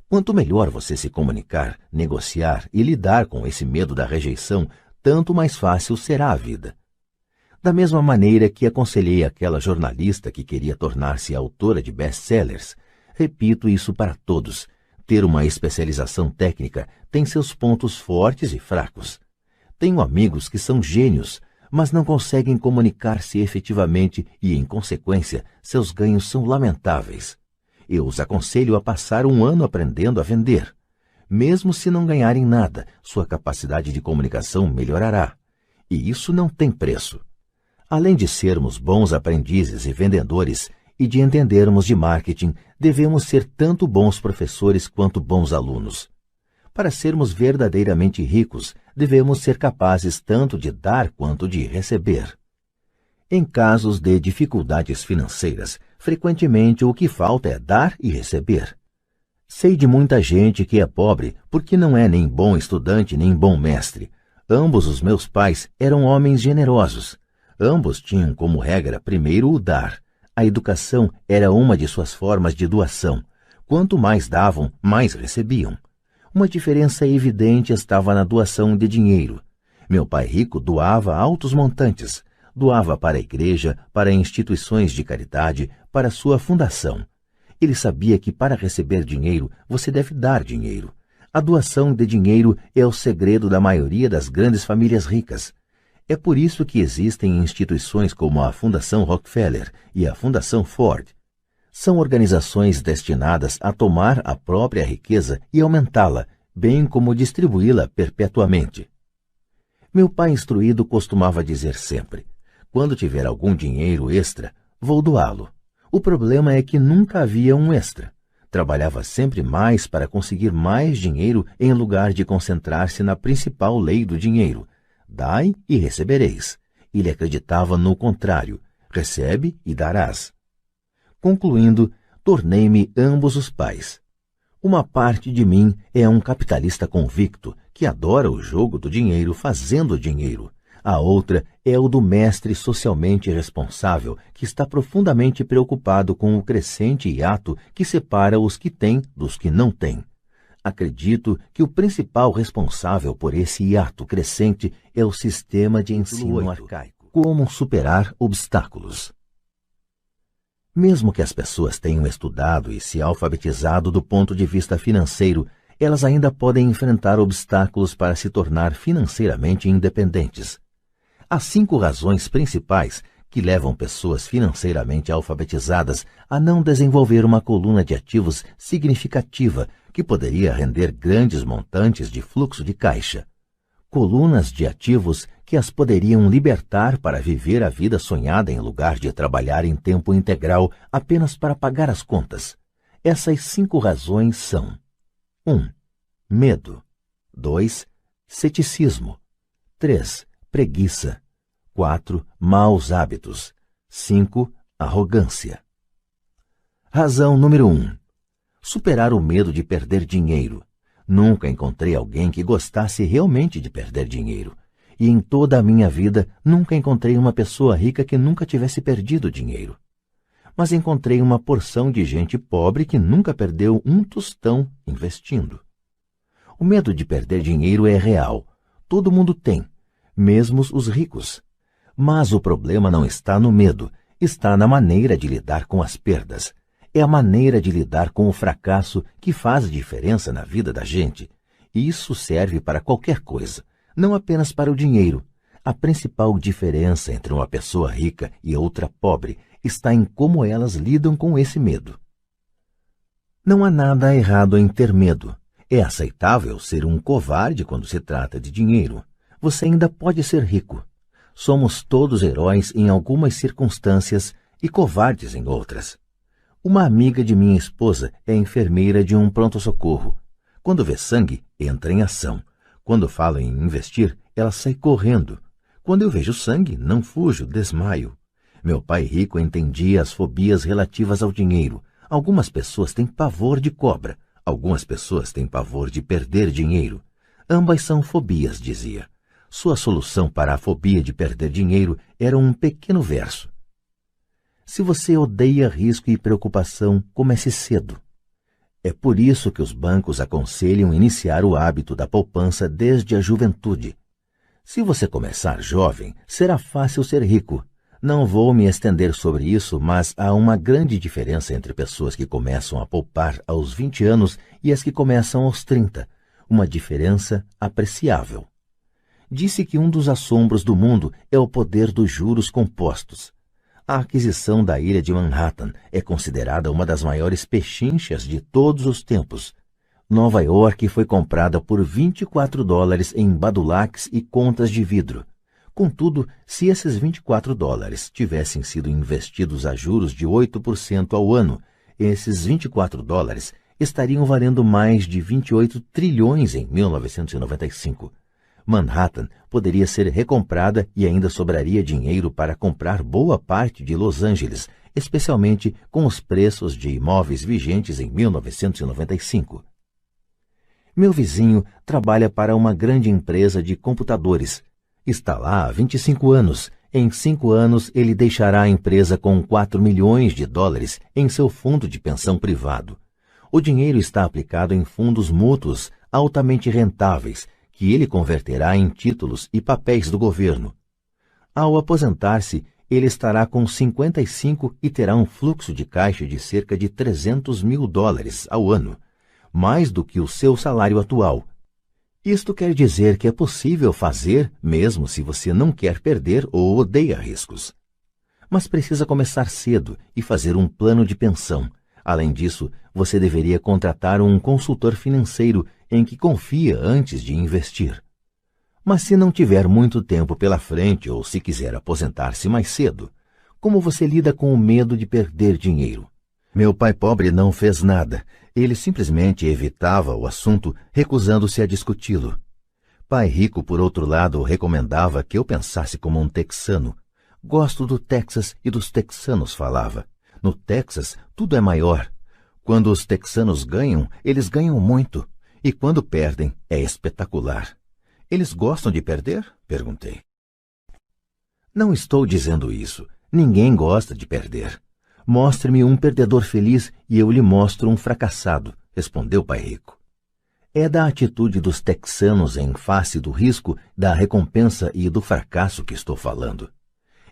Quanto melhor você se comunicar, negociar e lidar com esse medo da rejeição, tanto mais fácil será a vida. Da mesma maneira que aconselhei aquela jornalista que queria tornar-se autora de best-sellers, repito isso para todos. Ter uma especialização técnica tem seus pontos fortes e fracos. Tenho amigos que são gênios, mas não conseguem comunicar-se efetivamente e, em consequência, seus ganhos são lamentáveis. Eu os aconselho a passar um ano aprendendo a vender. Mesmo se não ganharem nada, sua capacidade de comunicação melhorará. E isso não tem preço. Além de sermos bons aprendizes e vendedores e de entendermos de marketing, devemos ser tanto bons professores quanto bons alunos. Para sermos verdadeiramente ricos, devemos ser capazes tanto de dar quanto de receber. Em casos de dificuldades financeiras, frequentemente o que falta é dar e receber. Sei de muita gente que é pobre porque não é nem bom estudante nem bom mestre. Ambos os meus pais eram homens generosos. Ambos tinham como regra primeiro o dar. A educação era uma de suas formas de doação. Quanto mais davam, mais recebiam. Uma diferença evidente estava na doação de dinheiro. Meu pai rico doava altos montantes. Doava para a igreja, para instituições de caridade, para sua fundação. Ele sabia que para receber dinheiro, você deve dar dinheiro. A doação de dinheiro é o segredo da maioria das grandes famílias ricas. É por isso que existem instituições como a Fundação Rockefeller e a Fundação Ford. São organizações destinadas a tomar a própria riqueza e aumentá-la, bem como distribuí-la perpetuamente. Meu pai instruído costumava dizer sempre: quando tiver algum dinheiro extra, vou doá-lo. O problema é que nunca havia um extra. Trabalhava sempre mais para conseguir mais dinheiro em lugar de concentrar-se na principal lei do dinheiro: dai e recebereis. Ele acreditava no contrário: recebe e darás. Concluindo, tornei-me ambos os pais. Uma parte de mim é um capitalista convicto que adora o jogo do dinheiro fazendo dinheiro. A outra é o do mestre socialmente responsável que está profundamente preocupado com o crescente hiato que separa os que têm dos que não têm. Acredito que o principal responsável por esse hiato crescente é o sistema de ensino arcaico. Como superar obstáculos? Mesmo que as pessoas tenham estudado e se alfabetizado do ponto de vista financeiro, elas ainda podem enfrentar obstáculos para se tornar financeiramente independentes. Há 5 razões principais que levam pessoas financeiramente alfabetizadas a não desenvolver uma coluna de ativos significativa que poderia render grandes montantes de fluxo de caixa. Colunas de ativos que as poderiam libertar para viver a vida sonhada em lugar de trabalhar em tempo integral apenas para pagar as contas. Essas 5 razões são: 1. Medo. 2. Ceticismo. 3. Preguiça. 4. Maus hábitos. 5. Arrogância. Razão número 1. Superar o medo de perder dinheiro. Nunca encontrei alguém que gostasse realmente de perder dinheiro. E em toda a minha vida, nunca encontrei uma pessoa rica que nunca tivesse perdido dinheiro. Mas encontrei uma porção de gente pobre que nunca perdeu um tostão investindo. O medo de perder dinheiro é real. Todo mundo tem, mesmo os ricos. Mas o problema não está no medo, está na maneira de lidar com as perdas. É a maneira de lidar com o fracasso que faz diferença na vida da gente. E isso serve para qualquer coisa, não apenas para o dinheiro. A principal diferença entre uma pessoa rica e outra pobre está em como elas lidam com esse medo. Não há nada errado em ter medo. É aceitável ser um covarde quando se trata de dinheiro. Você ainda pode ser rico. Somos todos heróis em algumas circunstâncias e covardes em outras. Uma amiga de minha esposa é enfermeira de um pronto-socorro. Quando vê sangue, entra em ação. Quando fala em investir, ela sai correndo. Quando eu vejo sangue, não fujo, desmaio. Meu pai rico entendia as fobias relativas ao dinheiro. Algumas pessoas têm pavor de cobra. Algumas pessoas têm pavor de perder dinheiro. Ambas são fobias, dizia. Sua solução para a fobia de perder dinheiro era um pequeno verso. Se você odeia risco e preocupação, comece cedo. É por isso que os bancos aconselham iniciar o hábito da poupança desde a juventude. Se você começar jovem, será fácil ser rico. Não vou me estender sobre isso, mas há uma grande diferença entre pessoas que começam a poupar aos 20 anos e as que começam aos 30. Uma diferença apreciável. Disse que um dos assombros do mundo é o poder dos juros compostos. A aquisição da ilha de Manhattan é considerada uma das maiores pechinchas de todos os tempos. Nova York foi comprada por $24 em badulaques e contas de vidro. Contudo, se esses $24 tivessem sido investidos a juros de 8% ao ano, esses $24 estariam valendo mais de 28 trilhões em 1995. Manhattan poderia ser recomprada e ainda sobraria dinheiro para comprar boa parte de Los Angeles, especialmente com os preços de imóveis vigentes em 1995. Meu vizinho trabalha para uma grande empresa de computadores. Está lá há 25 anos, Em 5 anos, ele deixará a empresa com 4 milhões de dólares em seu fundo de pensão privado. O dinheiro está aplicado em fundos mútuos altamente rentáveis, que ele converterá em títulos e papéis do governo. Ao aposentar-se, ele estará com 55 e terá um fluxo de caixa de cerca de 300 mil dólares ao ano, mais do que o seu salário atual. Isto quer dizer que é possível fazer, mesmo se você não quer perder ou odeia riscos. Mas precisa começar cedo e fazer um plano de pensão. Além disso, você deveria contratar um consultor financeiro em que confia antes de investir. Mas se não tiver muito tempo pela frente ou se quiser aposentar-se mais cedo, como você lida com o medo de perder dinheiro? Meu pai pobre não fez nada. Ele simplesmente evitava o assunto, recusando-se a discuti-lo. Pai rico, por outro lado, recomendava que eu pensasse como um texano. Gosto do Texas e dos texanos, falava. No Texas, tudo é maior. Quando os texanos ganham, eles ganham muito. E quando perdem, é espetacular. Eles gostam de perder? Perguntei. Não estou dizendo isso. Ninguém gosta de perder. Mostre-me um perdedor feliz e eu lhe mostro um fracassado, respondeu Pai Rico. É da atitude dos texanos em face do risco, da recompensa e do fracasso que estou falando.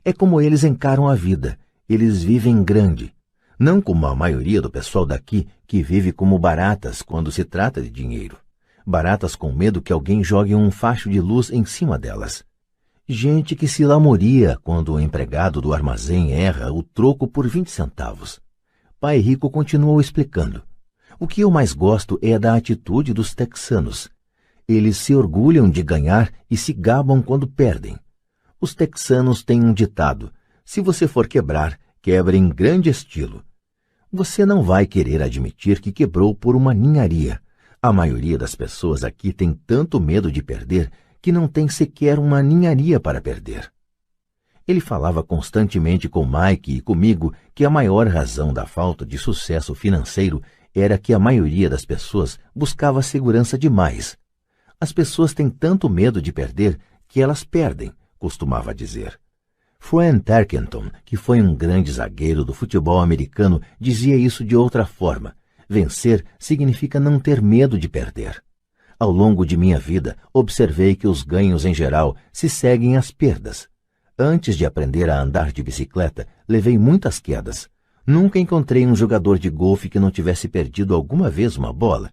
É como eles encaram a vida. Eles vivem grande. Não como a maioria do pessoal daqui, que vive como baratas quando se trata de dinheiro. Baratas com medo que alguém jogue um facho de luz em cima delas. Gente que se lamoria quando o empregado do armazém erra o troco por 20 centavos. Pai Rico continuou explicando. O que eu mais gosto é da atitude dos texanos. Eles se orgulham de ganhar e se gabam quando perdem. Os texanos têm um ditado: se você for quebrar, quebre em grande estilo. Você não vai querer admitir que quebrou por uma ninharia. A maioria das pessoas aqui tem tanto medo de perder que não tem sequer uma ninharia para perder. Ele falava constantemente com Mike e comigo que a maior razão da falta de sucesso financeiro era que a maioria das pessoas buscava segurança demais. As pessoas têm tanto medo de perder que elas perdem, costumava dizer. Fran Tarkenton, que foi um grande zagueiro do futebol americano, dizia isso de outra forma. Vencer significa não ter medo de perder. Ao longo de minha vida, observei que os ganhos em geral se seguem às perdas. Antes de aprender a andar de bicicleta, levei muitas quedas. Nunca encontrei um jogador de golfe que não tivesse perdido alguma vez uma bola.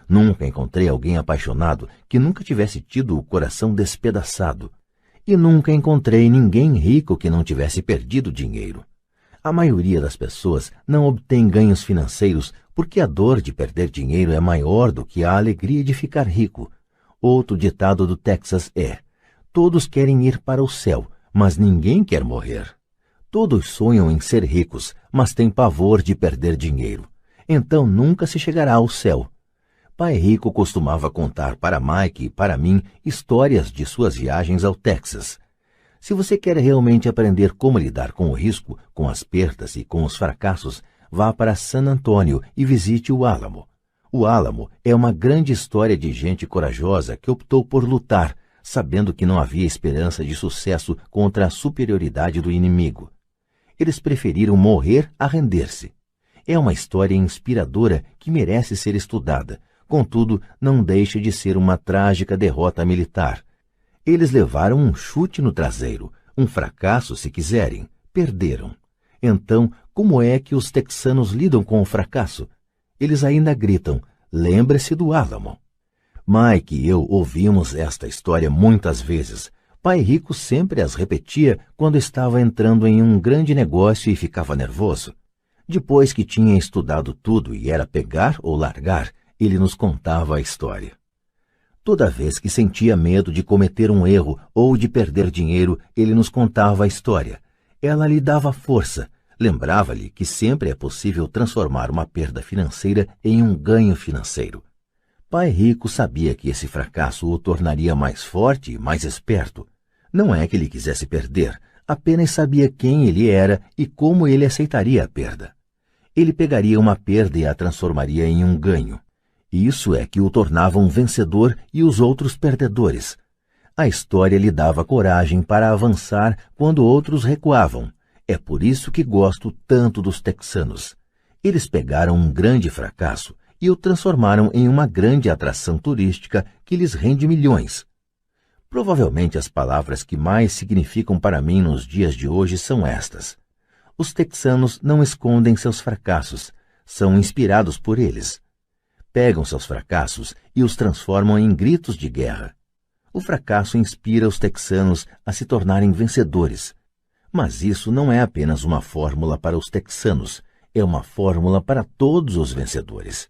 Nunca encontrei alguém apaixonado que nunca tivesse tido o coração despedaçado. E nunca encontrei ninguém rico que não tivesse perdido dinheiro. A maioria das pessoas não obtém ganhos financeiros porque a dor de perder dinheiro é maior do que a alegria de ficar rico. Outro ditado do Texas é: todos querem ir para o céu, mas ninguém quer morrer. Todos sonham em ser ricos, mas têm pavor de perder dinheiro. Então nunca se chegará ao céu. Pai Rico costumava contar para Mike e para mim histórias de suas viagens ao Texas. Se você quer realmente aprender como lidar com o risco, com as perdas e com os fracassos, vá para San Antônio e visite o Álamo. O Álamo é uma grande história de gente corajosa que optou por lutar, sabendo que não havia esperança de sucesso contra a superioridade do inimigo. Eles preferiram morrer a render-se. É uma história inspiradora que merece ser estudada, contudo, não deixa de ser uma trágica derrota militar. Eles levaram um chute no traseiro, um fracasso se quiserem, perderam. Então, como é que os texanos lidam com o fracasso? Eles ainda gritam: lembre-se do Álamo. Mike e eu ouvimos esta história muitas vezes. Pai Rico sempre as repetia quando estava entrando em um grande negócio e ficava nervoso. Depois que tinha estudado tudo e era pegar ou largar, ele nos contava a história. Toda vez que sentia medo de cometer um erro ou de perder dinheiro, ele nos contava a história. Ela lhe dava força, lembrava-lhe que sempre é possível transformar uma perda financeira em um ganho financeiro. Pai Rico sabia que esse fracasso o tornaria mais forte e mais esperto. Não é que ele quisesse perder, apenas sabia quem ele era e como ele aceitaria a perda. Ele pegaria uma perda e a transformaria em um ganho. Isso é que o tornava um vencedor e os outros perdedores. A história lhe dava coragem para avançar quando outros recuavam. É por isso que gosto tanto dos texanos. Eles pegaram um grande fracasso e o transformaram em uma grande atração turística que lhes rende milhões. Provavelmente as palavras que mais significam para mim nos dias de hoje são estas. Os texanos não escondem seus fracassos, são inspirados por eles. Pegam seus fracassos e os transformam em gritos de guerra. O fracasso inspira os texanos a se tornarem vencedores. Mas isso não é apenas uma fórmula para os texanos, é uma fórmula para todos os vencedores.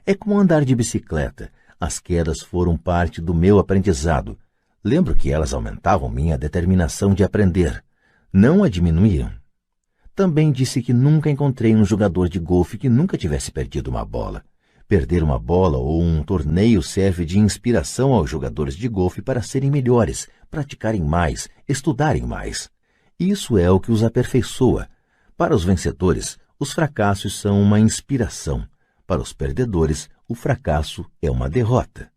É como andar de bicicleta. As quedas foram parte do meu aprendizado. Lembro que elas aumentavam minha determinação de aprender, não a diminuíam. Também disse que nunca encontrei um jogador de golfe que nunca tivesse perdido uma bola. Perder uma bola ou um torneio serve de inspiração aos jogadores de golfe para serem melhores, praticarem mais, estudarem mais. Isso é o que os aperfeiçoa. Para os vencedores, os fracassos são uma inspiração. Para os perdedores, o fracasso é uma derrota.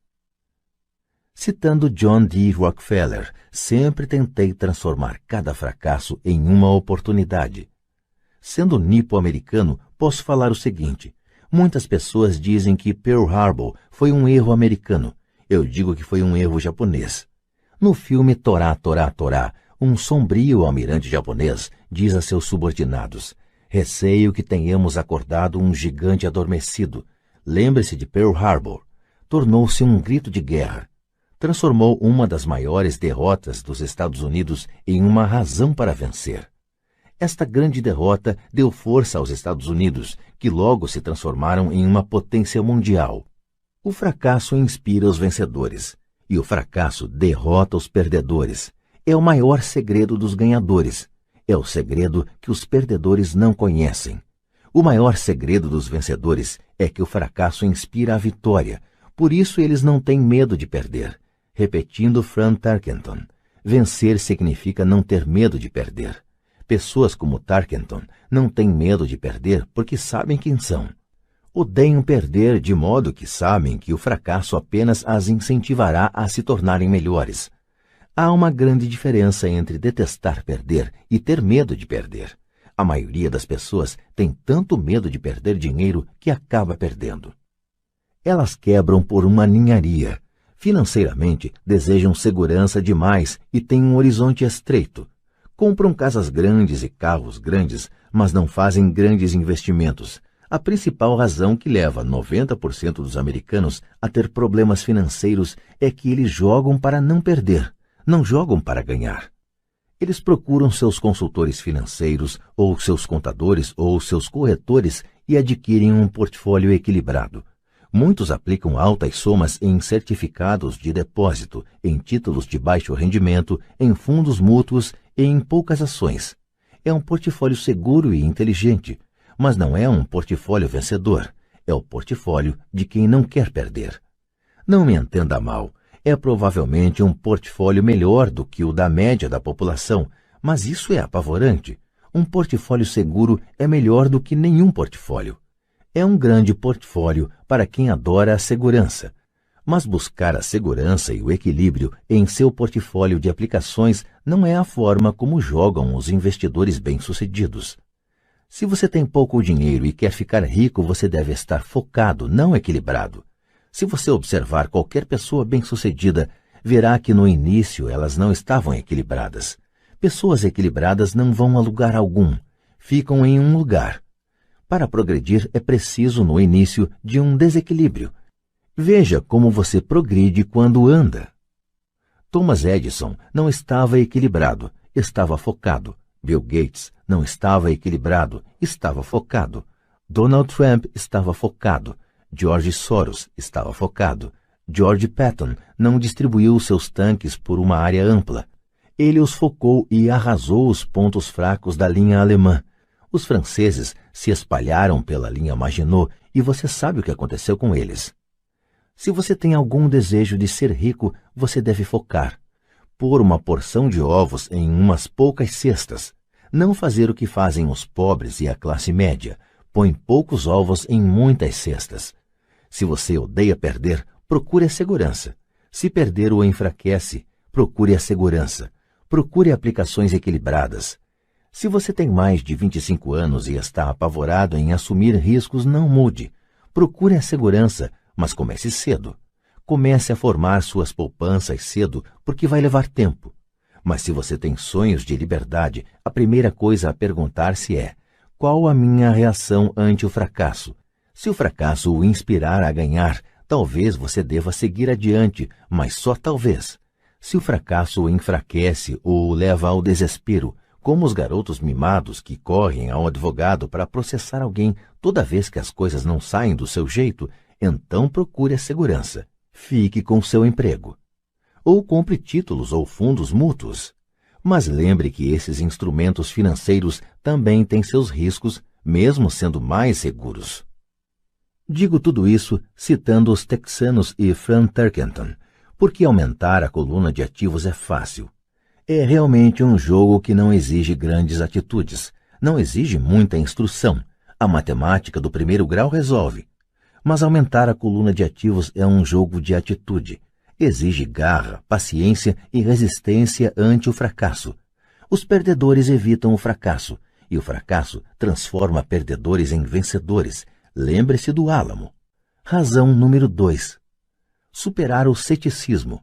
Citando John D. Rockefeller, sempre tentei transformar cada fracasso em uma oportunidade. Sendo nipo-americano, posso falar o seguinte. Muitas pessoas dizem que Pearl Harbor foi um erro americano. Eu digo que foi um erro japonês. No filme Torá, Torá, Torá, um sombrio almirante japonês diz a seus subordinados: receio que tenhamos acordado um gigante adormecido. Lembre-se de Pearl Harbor. Tornou-se um grito de guerra. Transformou uma das maiores derrotas dos Estados Unidos em uma razão para vencer. Esta grande derrota deu força aos Estados Unidos, que logo se transformaram em uma potência mundial. O fracasso inspira os vencedores, e o fracasso derrota os perdedores. É o maior segredo dos ganhadores. É o segredo que os perdedores não conhecem. O maior segredo dos vencedores é que o fracasso inspira a vitória. Por isso eles não têm medo de perder. Repetindo Frank Tarkenton, vencer significa não ter medo de perder. Pessoas como Tarkenton não têm medo de perder porque sabem quem são. Odeiam perder de modo que sabem que o fracasso apenas as incentivará a se tornarem melhores. Há uma grande diferença entre detestar perder e ter medo de perder. A maioria das pessoas tem tanto medo de perder dinheiro que acaba perdendo. Elas quebram por uma ninharia. Financeiramente, desejam segurança demais e têm um horizonte estreito. Compram casas grandes e carros grandes, mas não fazem grandes investimentos. A principal razão que leva 90% dos americanos a ter problemas financeiros é que eles jogam para não perder, não jogam para ganhar. Eles procuram seus consultores financeiros, ou seus contadores, ou seus corretores e adquirem um portfólio equilibrado. Muitos aplicam altas somas em certificados de depósito, em títulos de baixo rendimento, em fundos mútuos e em poucas ações. É um portfólio seguro e inteligente, mas não é um portfólio vencedor. É o portfólio de quem não quer perder. Não me entenda mal, é provavelmente um portfólio melhor do que o da média da população, mas isso é apavorante. Um portfólio seguro é melhor do que nenhum portfólio. É um grande portfólio para quem adora a segurança. Mas buscar a segurança e o equilíbrio em seu portfólio de aplicações não é a forma como jogam os investidores bem-sucedidos. Se você tem pouco dinheiro e quer ficar rico, você deve estar focado, não equilibrado. Se você observar qualquer pessoa bem-sucedida, verá que no início elas não estavam equilibradas. Pessoas equilibradas não vão a lugar algum, ficam em um lugar. Para progredir é preciso, no início, de um desequilíbrio. Veja como você progride quando anda. Thomas Edison não estava equilibrado, estava focado. Bill Gates não estava equilibrado, estava focado. Donald Trump estava focado. George Soros estava focado. George Patton não distribuiu seus tanques por uma área ampla. Ele os focou e arrasou os pontos fracos da linha alemã. Os franceses se espalharam pela linha Maginot e você sabe o que aconteceu com eles. Se você tem algum desejo de ser rico, você deve focar. Pôr uma porção de ovos em umas poucas cestas. Não fazer o que fazem os pobres e a classe média. Põe poucos ovos em muitas cestas. Se você odeia perder, procure a segurança. Se perder o enfraquece, Procure a segurança. Procure aplicações equilibradas. Se você tem mais de 25 anos e está apavorado em assumir riscos, não mude. Procure a segurança, mas comece cedo. Comece a formar suas poupanças cedo, porque vai levar tempo. Mas se você tem sonhos de liberdade, a primeira coisa a perguntar-se é: qual a minha reação ante o fracasso? Se o fracasso o inspirar a ganhar, talvez você deva seguir adiante, mas só talvez. Se o fracasso o enfraquece ou o leva ao desespero, como os garotos mimados que correm ao advogado para processar alguém toda vez que as coisas não saem do seu jeito, então procure a segurança. Fique com seu emprego. Ou compre títulos ou fundos mútuos. Mas lembre que esses instrumentos financeiros também têm seus riscos, mesmo sendo mais seguros. Digo tudo isso citando os texanos e Fran Tarkenton, porque aumentar a coluna de ativos é fácil. É realmente um jogo que não exige grandes atitudes, não exige muita instrução. A matemática do primeiro grau resolve. Mas aumentar a coluna de ativos é um jogo de atitude. Exige garra, paciência e resistência ante o fracasso. Os perdedores evitam o fracasso, e o fracasso transforma perdedores em vencedores. Lembre-se do álamo. Razão número 2. Superar o ceticismo.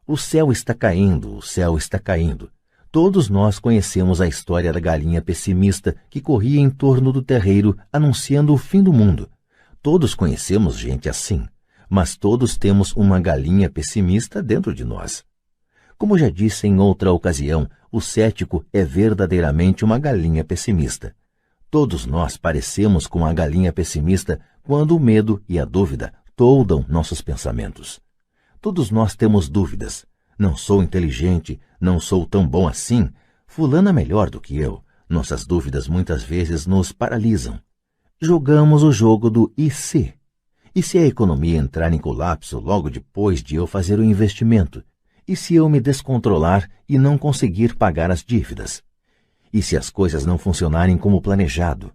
O céu está caindo, o céu está caindo. Todos nós conhecemos a história da galinha pessimista que corria em torno do terreiro anunciando o fim do mundo. Todos conhecemos gente assim, mas todos temos uma galinha pessimista dentro de nós. Como já disse em outra ocasião, o cético é verdadeiramente uma galinha pessimista. Todos nós parecemos com a galinha pessimista quando o medo e a dúvida toldam nossos pensamentos. Todos nós temos dúvidas. Não sou inteligente, não sou tão bom assim, fulano é melhor do que eu. Nossas dúvidas muitas vezes nos paralisam. Jogamos o jogo do e se? E se a economia entrar em colapso logo depois de eu fazer o investimento? E se eu me descontrolar e não conseguir pagar as dívidas? E se as coisas não funcionarem como planejado?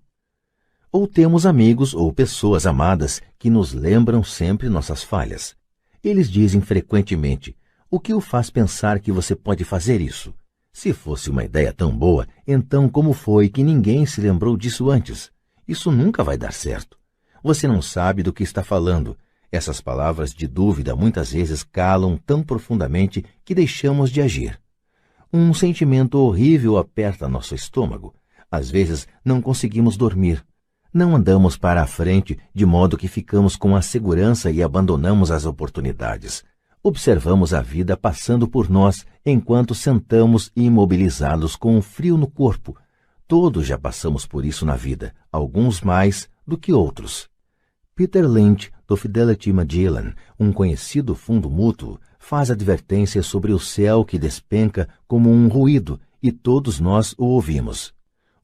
Ou temos amigos ou pessoas amadas que nos lembram sempre nossas falhas. Eles dizem frequentemente: o que o faz pensar que você pode fazer isso? Se fosse uma ideia tão boa, então como foi que ninguém se lembrou disso antes? Isso nunca vai dar certo. Você não sabe do que está falando. Essas palavras de dúvida muitas vezes calam tão profundamente que deixamos de agir. Um sentimento horrível aperta nosso estômago. Às vezes não conseguimos dormir. Não andamos para a frente, de modo que ficamos com a segurança e abandonamos as oportunidades. Observamos a vida passando por nós enquanto sentamos imobilizados com um frio no corpo. Todos já passamos por isso na vida, alguns mais do que outros. Peter Lynch, do Fidelity Magellan, um conhecido fundo mútuo, faz advertência sobre o céu que despenca como um ruído, e todos nós o ouvimos.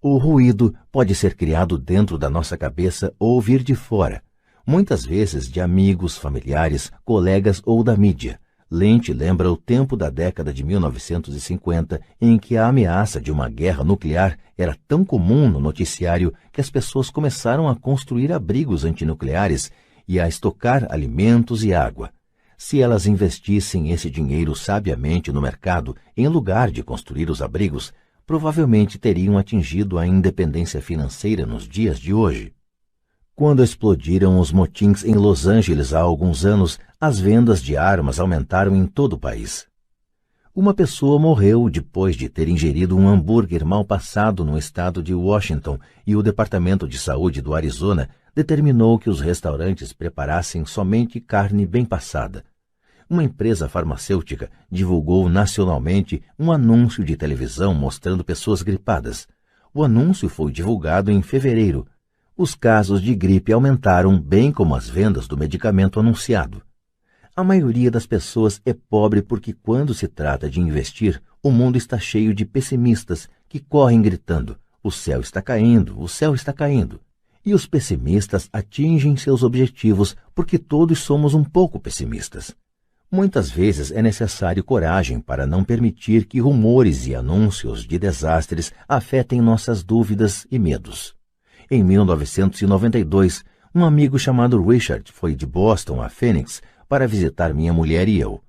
O ruído pode ser criado dentro da nossa cabeça ou vir de fora, muitas vezes de amigos, familiares, colegas ou da mídia. Lynch lembra o tempo da década de 1950, em que a ameaça de uma guerra nuclear era tão comum no noticiário que as pessoas começaram a construir abrigos antinucleares e a estocar alimentos e água. Se elas investissem esse dinheiro sabiamente no mercado, em lugar de construir os abrigos, provavelmente teriam atingido a independência financeira nos dias de hoje. Quando explodiram os motins em Los Angeles há alguns anos, as vendas de armas aumentaram em todo o país. Uma pessoa morreu depois de ter ingerido um hambúrguer mal passado no estado de Washington e o Departamento de Saúde do Arizona determinou que os restaurantes preparassem somente carne bem passada. Uma empresa farmacêutica divulgou nacionalmente um anúncio de televisão mostrando pessoas gripadas. O anúncio foi divulgado em fevereiro. Os casos de gripe aumentaram, bem como as vendas do medicamento anunciado. A maioria das pessoas é pobre porque, quando se trata de investir, o mundo está cheio de pessimistas que correm gritando: o céu está caindo, o céu está caindo. E os pessimistas atingem seus objetivos porque todos somos um pouco pessimistas. Muitas vezes é necessário coragem para não permitir que rumores e anúncios de desastres afetem nossas dúvidas e medos. Em 1992, um amigo chamado Richard foi de Boston a Phoenix para visitar minha mulher e eu.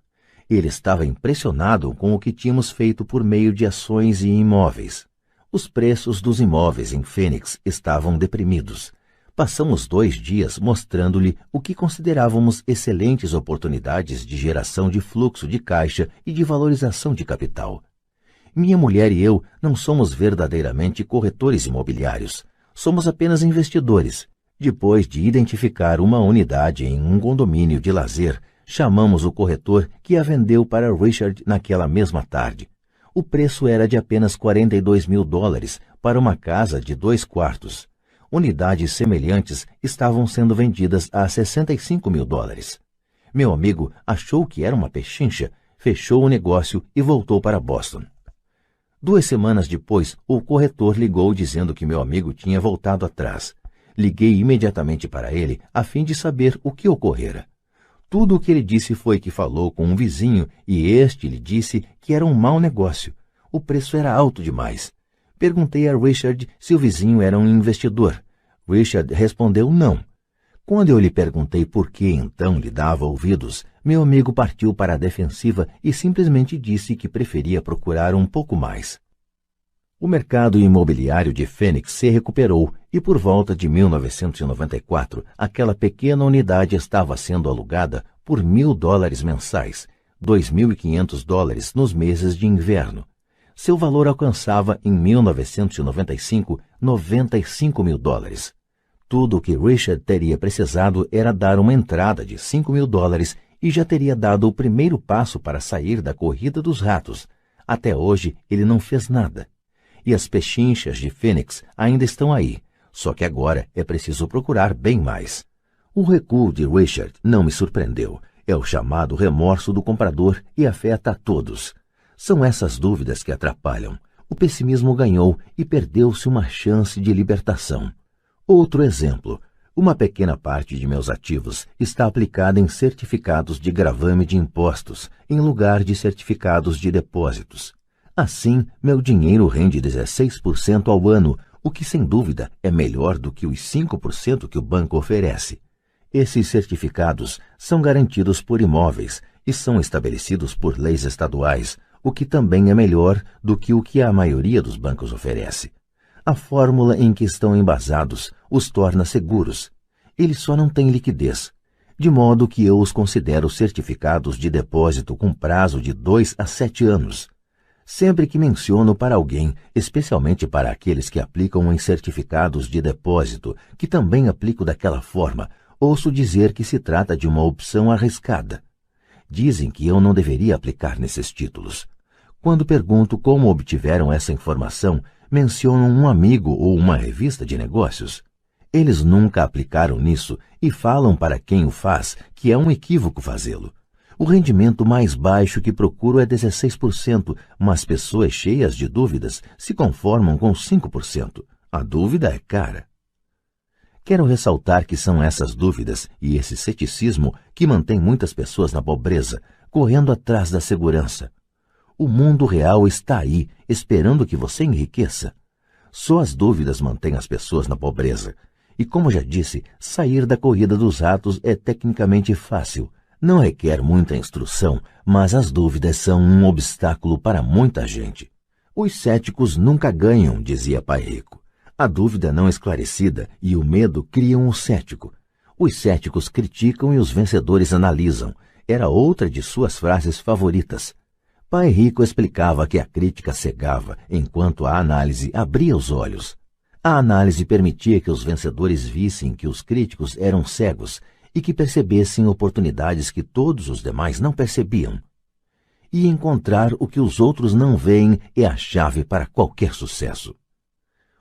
Ele estava impressionado com o que tínhamos feito por meio de ações e imóveis. Os preços dos imóveis em Phoenix estavam deprimidos. Passamos 2 dias mostrando-lhe o que considerávamos excelentes oportunidades de geração de fluxo de caixa e de valorização de capital. Minha mulher e eu não somos verdadeiramente corretores imobiliários. Somos apenas investidores. Depois de identificar uma unidade em um condomínio de lazer, chamamos o corretor que a vendeu para Richard naquela mesma tarde. O preço era de apenas $42.000 para uma casa de 2 quartos. Unidades semelhantes estavam sendo vendidas a $65.000. Meu amigo achou que era uma pechincha, fechou o negócio e voltou para Boston. 2 semanas depois, o corretor ligou dizendo que meu amigo tinha voltado atrás. Liguei imediatamente para ele a fim de saber o que ocorrera. Tudo o que ele disse foi que falou com um vizinho e este lhe disse que era um mau negócio. O preço era alto demais. Perguntei a Richard se o vizinho era um investidor. Richard respondeu não. Quando eu lhe perguntei por que então lhe dava ouvidos, meu amigo partiu para a defensiva e simplesmente disse que preferia procurar um pouco mais. O mercado imobiliário de Phoenix se recuperou e por volta de 1994, aquela pequena unidade estava sendo alugada por $1.000 mensais, $2.500 nos meses de inverno. Seu valor alcançava, em 1995, $95.000. Tudo o que Richard teria precisado era dar uma entrada de $5.000 e já teria dado o primeiro passo para sair da corrida dos ratos. Até hoje, ele não fez nada. E as pechinchas de Phoenix ainda estão aí, só que agora é preciso procurar bem mais. O recuo de Richard não me surpreendeu. É o chamado remorso do comprador e afeta a todos. São essas dúvidas que atrapalham. O pessimismo ganhou e perdeu-se uma chance de libertação. Outro exemplo. Uma pequena parte de meus ativos está aplicada em certificados de gravame de impostos, em lugar de certificados de depósitos. Assim, meu dinheiro rende 16% ao ano, o que sem dúvida é melhor do que os 5% que o banco oferece. Esses certificados são garantidos por imóveis e são estabelecidos por leis estaduais, o que também é melhor do que o que a maioria dos bancos oferece. A fórmula em que estão embasados os torna seguros. Eles só não têm liquidez, de modo que eu os considero certificados de depósito com prazo de 2 a 7 anos. Sempre que menciono para alguém, especialmente para aqueles que aplicam em certificados de depósito, que também aplico daquela forma, ouço dizer que se trata de uma opção arriscada. Dizem que eu não deveria aplicar nesses títulos. Quando pergunto como obtiveram essa informação, mencionam um amigo ou uma revista de negócios. Eles nunca aplicaram nisso e falam para quem o faz que é um equívoco fazê-lo. O rendimento mais baixo que procuro é 16%, mas pessoas cheias de dúvidas se conformam com 5%. A dúvida é cara. Quero ressaltar que são essas dúvidas e esse ceticismo que mantém muitas pessoas na pobreza, correndo atrás da segurança. O mundo real está aí, esperando que você enriqueça. Só as dúvidas mantêm as pessoas na pobreza. E como já disse, sair da corrida dos ratos é tecnicamente fácil. Não requer muita instrução, mas as dúvidas são um obstáculo para muita gente. Os céticos nunca ganham, dizia Pai Rico. A dúvida não esclarecida e o medo criam o cético. Os céticos criticam e os vencedores analisam. Era outra de suas frases favoritas. Pai Rico explicava que a crítica cegava, enquanto a análise abria os olhos. A análise permitia que os vencedores vissem que os críticos eram cegos e que percebessem oportunidades que todos os demais não percebiam. E encontrar o que os outros não veem é a chave para qualquer sucesso.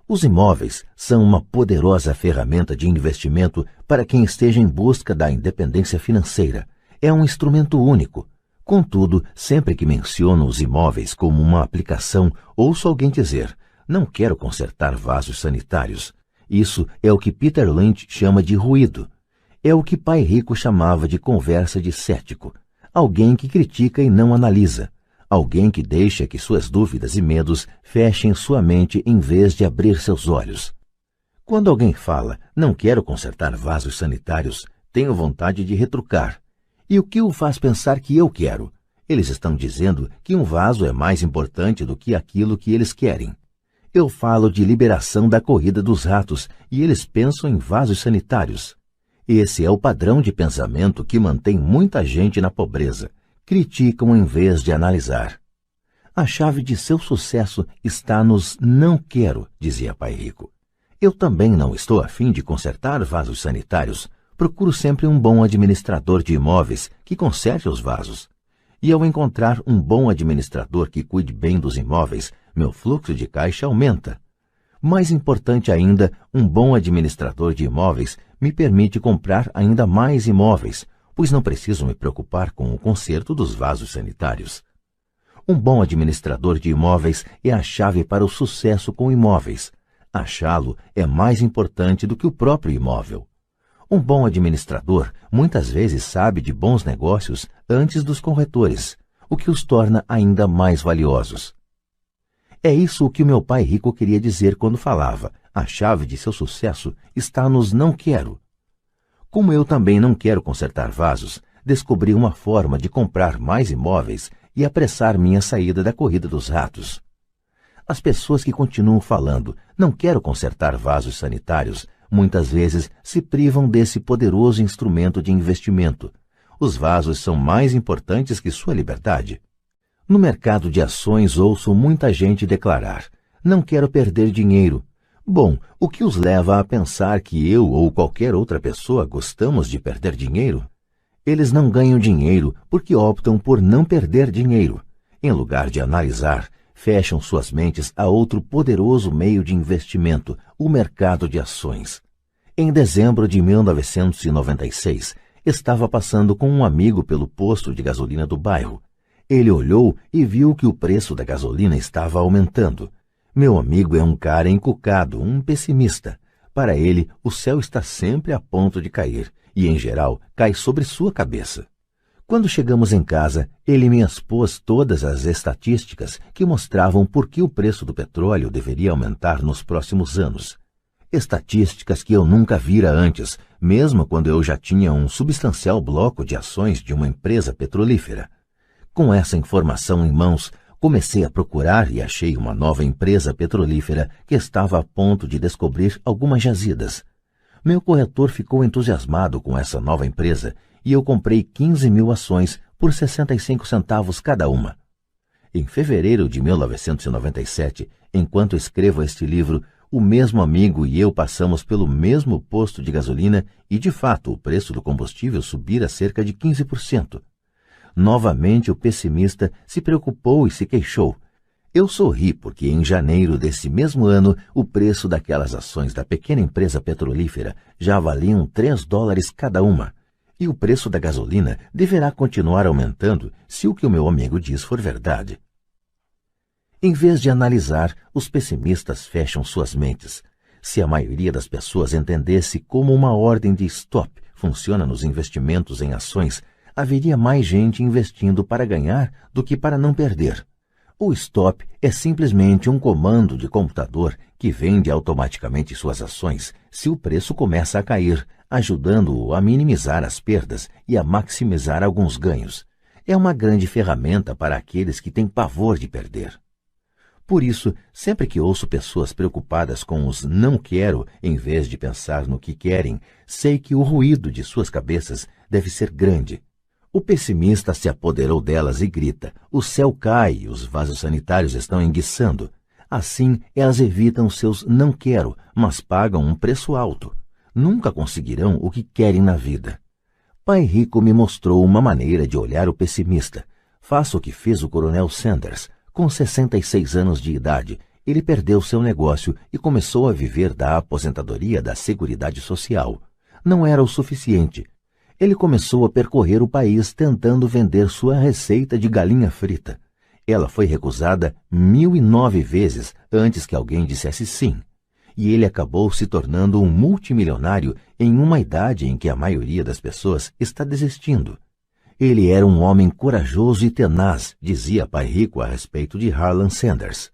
Os imóveis são uma poderosa ferramenta de investimento para quem esteja em busca da independência financeira. É um instrumento único. Contudo, sempre que menciono os imóveis como uma aplicação, ouço alguém dizer: não quero consertar vasos sanitários. Isso é o que Peter Lynch chama de ruído. É o que Pai Rico chamava de conversa de cético. Alguém que critica e não analisa. Alguém que deixa que suas dúvidas e medos fechem sua mente em vez de abrir seus olhos. Quando alguém fala, não quero consertar vasos sanitários, tenho vontade de retrucar. E o que o faz pensar que eu quero? Eles estão dizendo que um vaso é mais importante do que aquilo que eles querem. Eu falo de liberação da corrida dos ratos e eles pensam em vasos sanitários. Esse é o padrão de pensamento que mantém muita gente na pobreza. Criticam em vez de analisar. A chave de seu sucesso está nos não quero, dizia Pai Rico. Eu também não estou a fim de consertar vasos sanitários. Procuro sempre um bom administrador de imóveis que conserte os vasos. E ao encontrar um bom administrador que cuide bem dos imóveis, meu fluxo de caixa aumenta. Mais importante ainda, um bom administrador de imóveis me permite comprar ainda mais imóveis, pois não preciso me preocupar com o conserto dos vasos sanitários. Um bom administrador de imóveis é a chave para o sucesso com imóveis. Achá-lo é mais importante do que o próprio imóvel. Um bom administrador muitas vezes sabe de bons negócios antes dos corretores, o que os torna ainda mais valiosos. É isso o que o meu pai rico queria dizer quando falava: a chave de seu sucesso está nos não quero. Como eu também não quero consertar vasos, descobri uma forma de comprar mais imóveis e apressar minha saída da corrida dos ratos. As pessoas que continuam falando, não quero consertar vasos sanitários, muitas vezes se privam desse poderoso instrumento de investimento. Os vasos são mais importantes que sua liberdade. No mercado de ações ouço muita gente declarar: não quero perder dinheiro. Bom, o que os leva a pensar que eu ou qualquer outra pessoa gostamos de perder dinheiro? Eles não ganham dinheiro porque optam por não perder dinheiro. Em lugar de analisar, fecham suas mentes a outro poderoso meio de investimento, o mercado de ações. Em dezembro de 1996, estava passando com um amigo pelo posto de gasolina do bairro. Ele olhou e viu que o preço da gasolina estava aumentando. Meu amigo é um cara encucado, um pessimista. Para ele, o céu está sempre a ponto de cair e, em geral, cai sobre sua cabeça. Quando chegamos em casa, ele me expôs todas as estatísticas que mostravam por que o preço do petróleo deveria aumentar nos próximos anos. Estatísticas que eu nunca vira antes, mesmo quando eu já tinha um substancial bloco de ações de uma empresa petrolífera. Com essa informação em mãos, comecei a procurar e achei uma nova empresa petrolífera que estava a ponto de descobrir algumas jazidas. Meu corretor ficou entusiasmado com essa nova empresa e eu comprei 15.000 ações por 65 centavos cada uma. Em fevereiro de 1997, enquanto escrevo este livro, o mesmo amigo e eu passamos pelo mesmo posto de gasolina e, de fato, o preço do combustível subira cerca de 15%. Novamente o pessimista se preocupou e se queixou. Eu sorri porque em janeiro desse mesmo ano o preço daquelas ações da pequena empresa petrolífera já valiam $3 cada uma. E o preço da gasolina deverá continuar aumentando se o que o meu amigo diz for verdade. Em vez de analisar, os pessimistas fecham suas mentes. Se a maioria das pessoas entendesse como uma ordem de stop funciona nos investimentos em ações, haveria mais gente investindo para ganhar do que para não perder. O stop é simplesmente um comando de computador que vende automaticamente suas ações se o preço começa a cair, ajudando-o a minimizar as perdas e a maximizar alguns ganhos. É uma grande ferramenta para aqueles que têm pavor de perder. Por isso, sempre que ouço pessoas preocupadas com os não quero em vez de pensar no que querem, sei que o ruído de suas cabeças deve ser grande. O pessimista se apoderou delas e grita: o céu cai, os vasos sanitários estão enguiçando. Assim, elas evitam seus não quero, mas pagam um preço alto. Nunca conseguirão o que querem na vida. Pai Rico me mostrou uma maneira de olhar o pessimista. Faça o que fez o Coronel Sanders. Com 66 anos de idade, ele perdeu seu negócio e começou a viver da aposentadoria da Seguridade Social. Não era o suficiente. Ele começou a percorrer o país tentando vender sua receita de galinha frita. Ela foi recusada 1.009 vezes antes que alguém dissesse sim. E ele acabou se tornando um multimilionário em uma idade em que a maioria das pessoas está desistindo. Ele era um homem corajoso e tenaz, dizia Pai Rico a respeito de Harlan Sanders.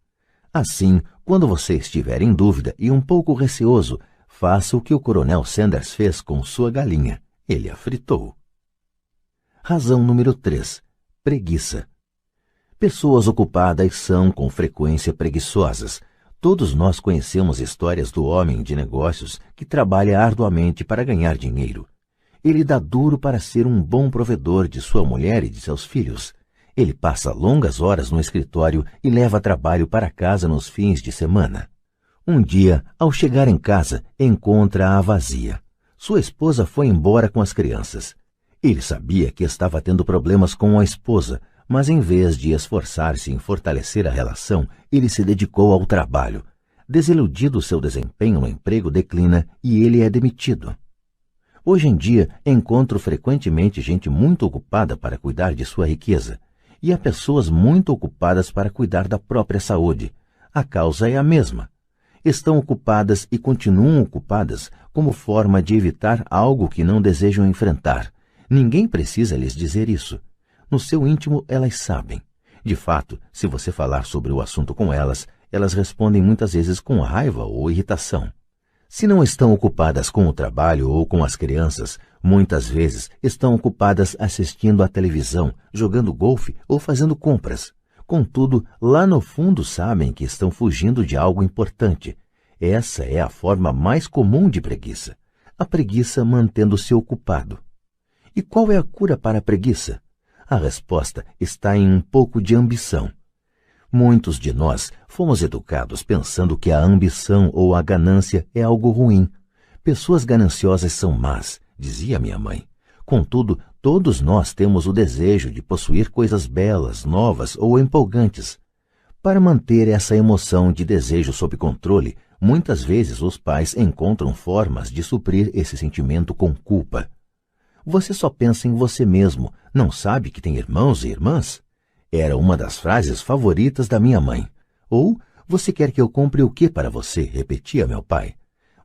Assim, quando você estiver em dúvida e um pouco receoso, faça o que o Coronel Sanders fez com sua galinha. Ele a fritou. Razão número 3. Preguiça. Pessoas ocupadas são, com frequência, preguiçosas. Todos nós conhecemos histórias do homem de negócios que trabalha arduamente para ganhar dinheiro. Ele dá duro para ser um bom provedor de sua mulher e de seus filhos. Ele passa longas horas no escritório e leva trabalho para casa nos fins de semana. Um dia, ao chegar em casa, encontra-a vazia. Sua esposa foi embora com as crianças. Ele sabia que estava tendo problemas com a esposa, mas em vez de esforçar-se em fortalecer a relação, ele se dedicou ao trabalho. Desiludido, seu desempenho no emprego declina e ele é demitido. Hoje em dia, encontro frequentemente gente muito ocupada para cuidar de sua riqueza, e há pessoas muito ocupadas para cuidar da própria saúde. A causa é a mesma. Estão ocupadas e continuam ocupadas como forma de evitar algo que não desejam enfrentar. Ninguém precisa lhes dizer isso. No seu íntimo, elas sabem. De fato, se você falar sobre o assunto com elas, elas respondem muitas vezes com raiva ou irritação. Se não estão ocupadas com o trabalho ou com as crianças, muitas vezes estão ocupadas assistindo à televisão, jogando golfe ou fazendo compras. Contudo, lá no fundo sabem que estão fugindo de algo importante. Essa é a forma mais comum de preguiça. A preguiça mantendo-se ocupado. E qual é a cura para a preguiça? A resposta está em um pouco de ambição. Muitos de nós fomos educados pensando que a ambição ou a ganância é algo ruim. Pessoas gananciosas são más, dizia minha mãe. Contudo, todos nós temos o desejo de possuir coisas belas, novas ou empolgantes. Para manter essa emoção de desejo sob controle, muitas vezes os pais encontram formas de suprir esse sentimento com culpa. Você só pensa em você mesmo, não sabe que tem irmãos e irmãs? Era uma das frases favoritas da minha mãe. Ou, você quer que eu compre o que para você? Repetia meu pai.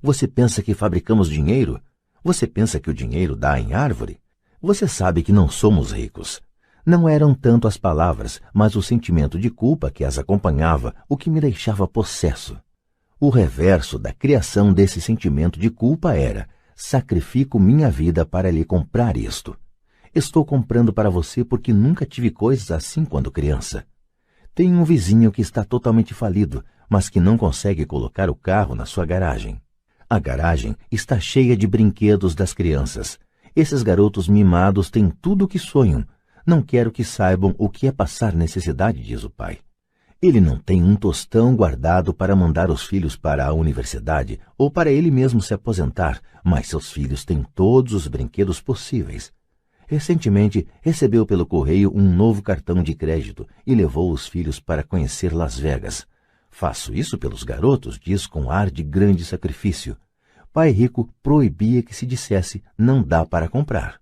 Você pensa que fabricamos dinheiro? Você pensa que o dinheiro dá em árvore? Você sabe que não somos ricos. Não eram tanto as palavras, mas o sentimento de culpa que as acompanhava, o que me deixava possesso. O reverso da criação desse sentimento de culpa era: sacrifico minha vida para lhe comprar isto. Estou comprando para você porque nunca tive coisas assim quando criança. Tenho um vizinho que está totalmente falido, mas que não consegue colocar o carro na sua garagem. A garagem está cheia de brinquedos das crianças. Esses garotos mimados têm tudo o que sonham. Não quero que saibam o que é passar necessidade, diz o pai. Ele não tem um tostão guardado para mandar os filhos para a universidade ou para ele mesmo se aposentar, mas seus filhos têm todos os brinquedos possíveis. Recentemente, recebeu pelo correio um novo cartão de crédito e levou os filhos para conhecer Las Vegas. Faço isso pelos garotos, diz com ar de grande sacrifício. Pai rico proibia que se dissesse não dá para comprar.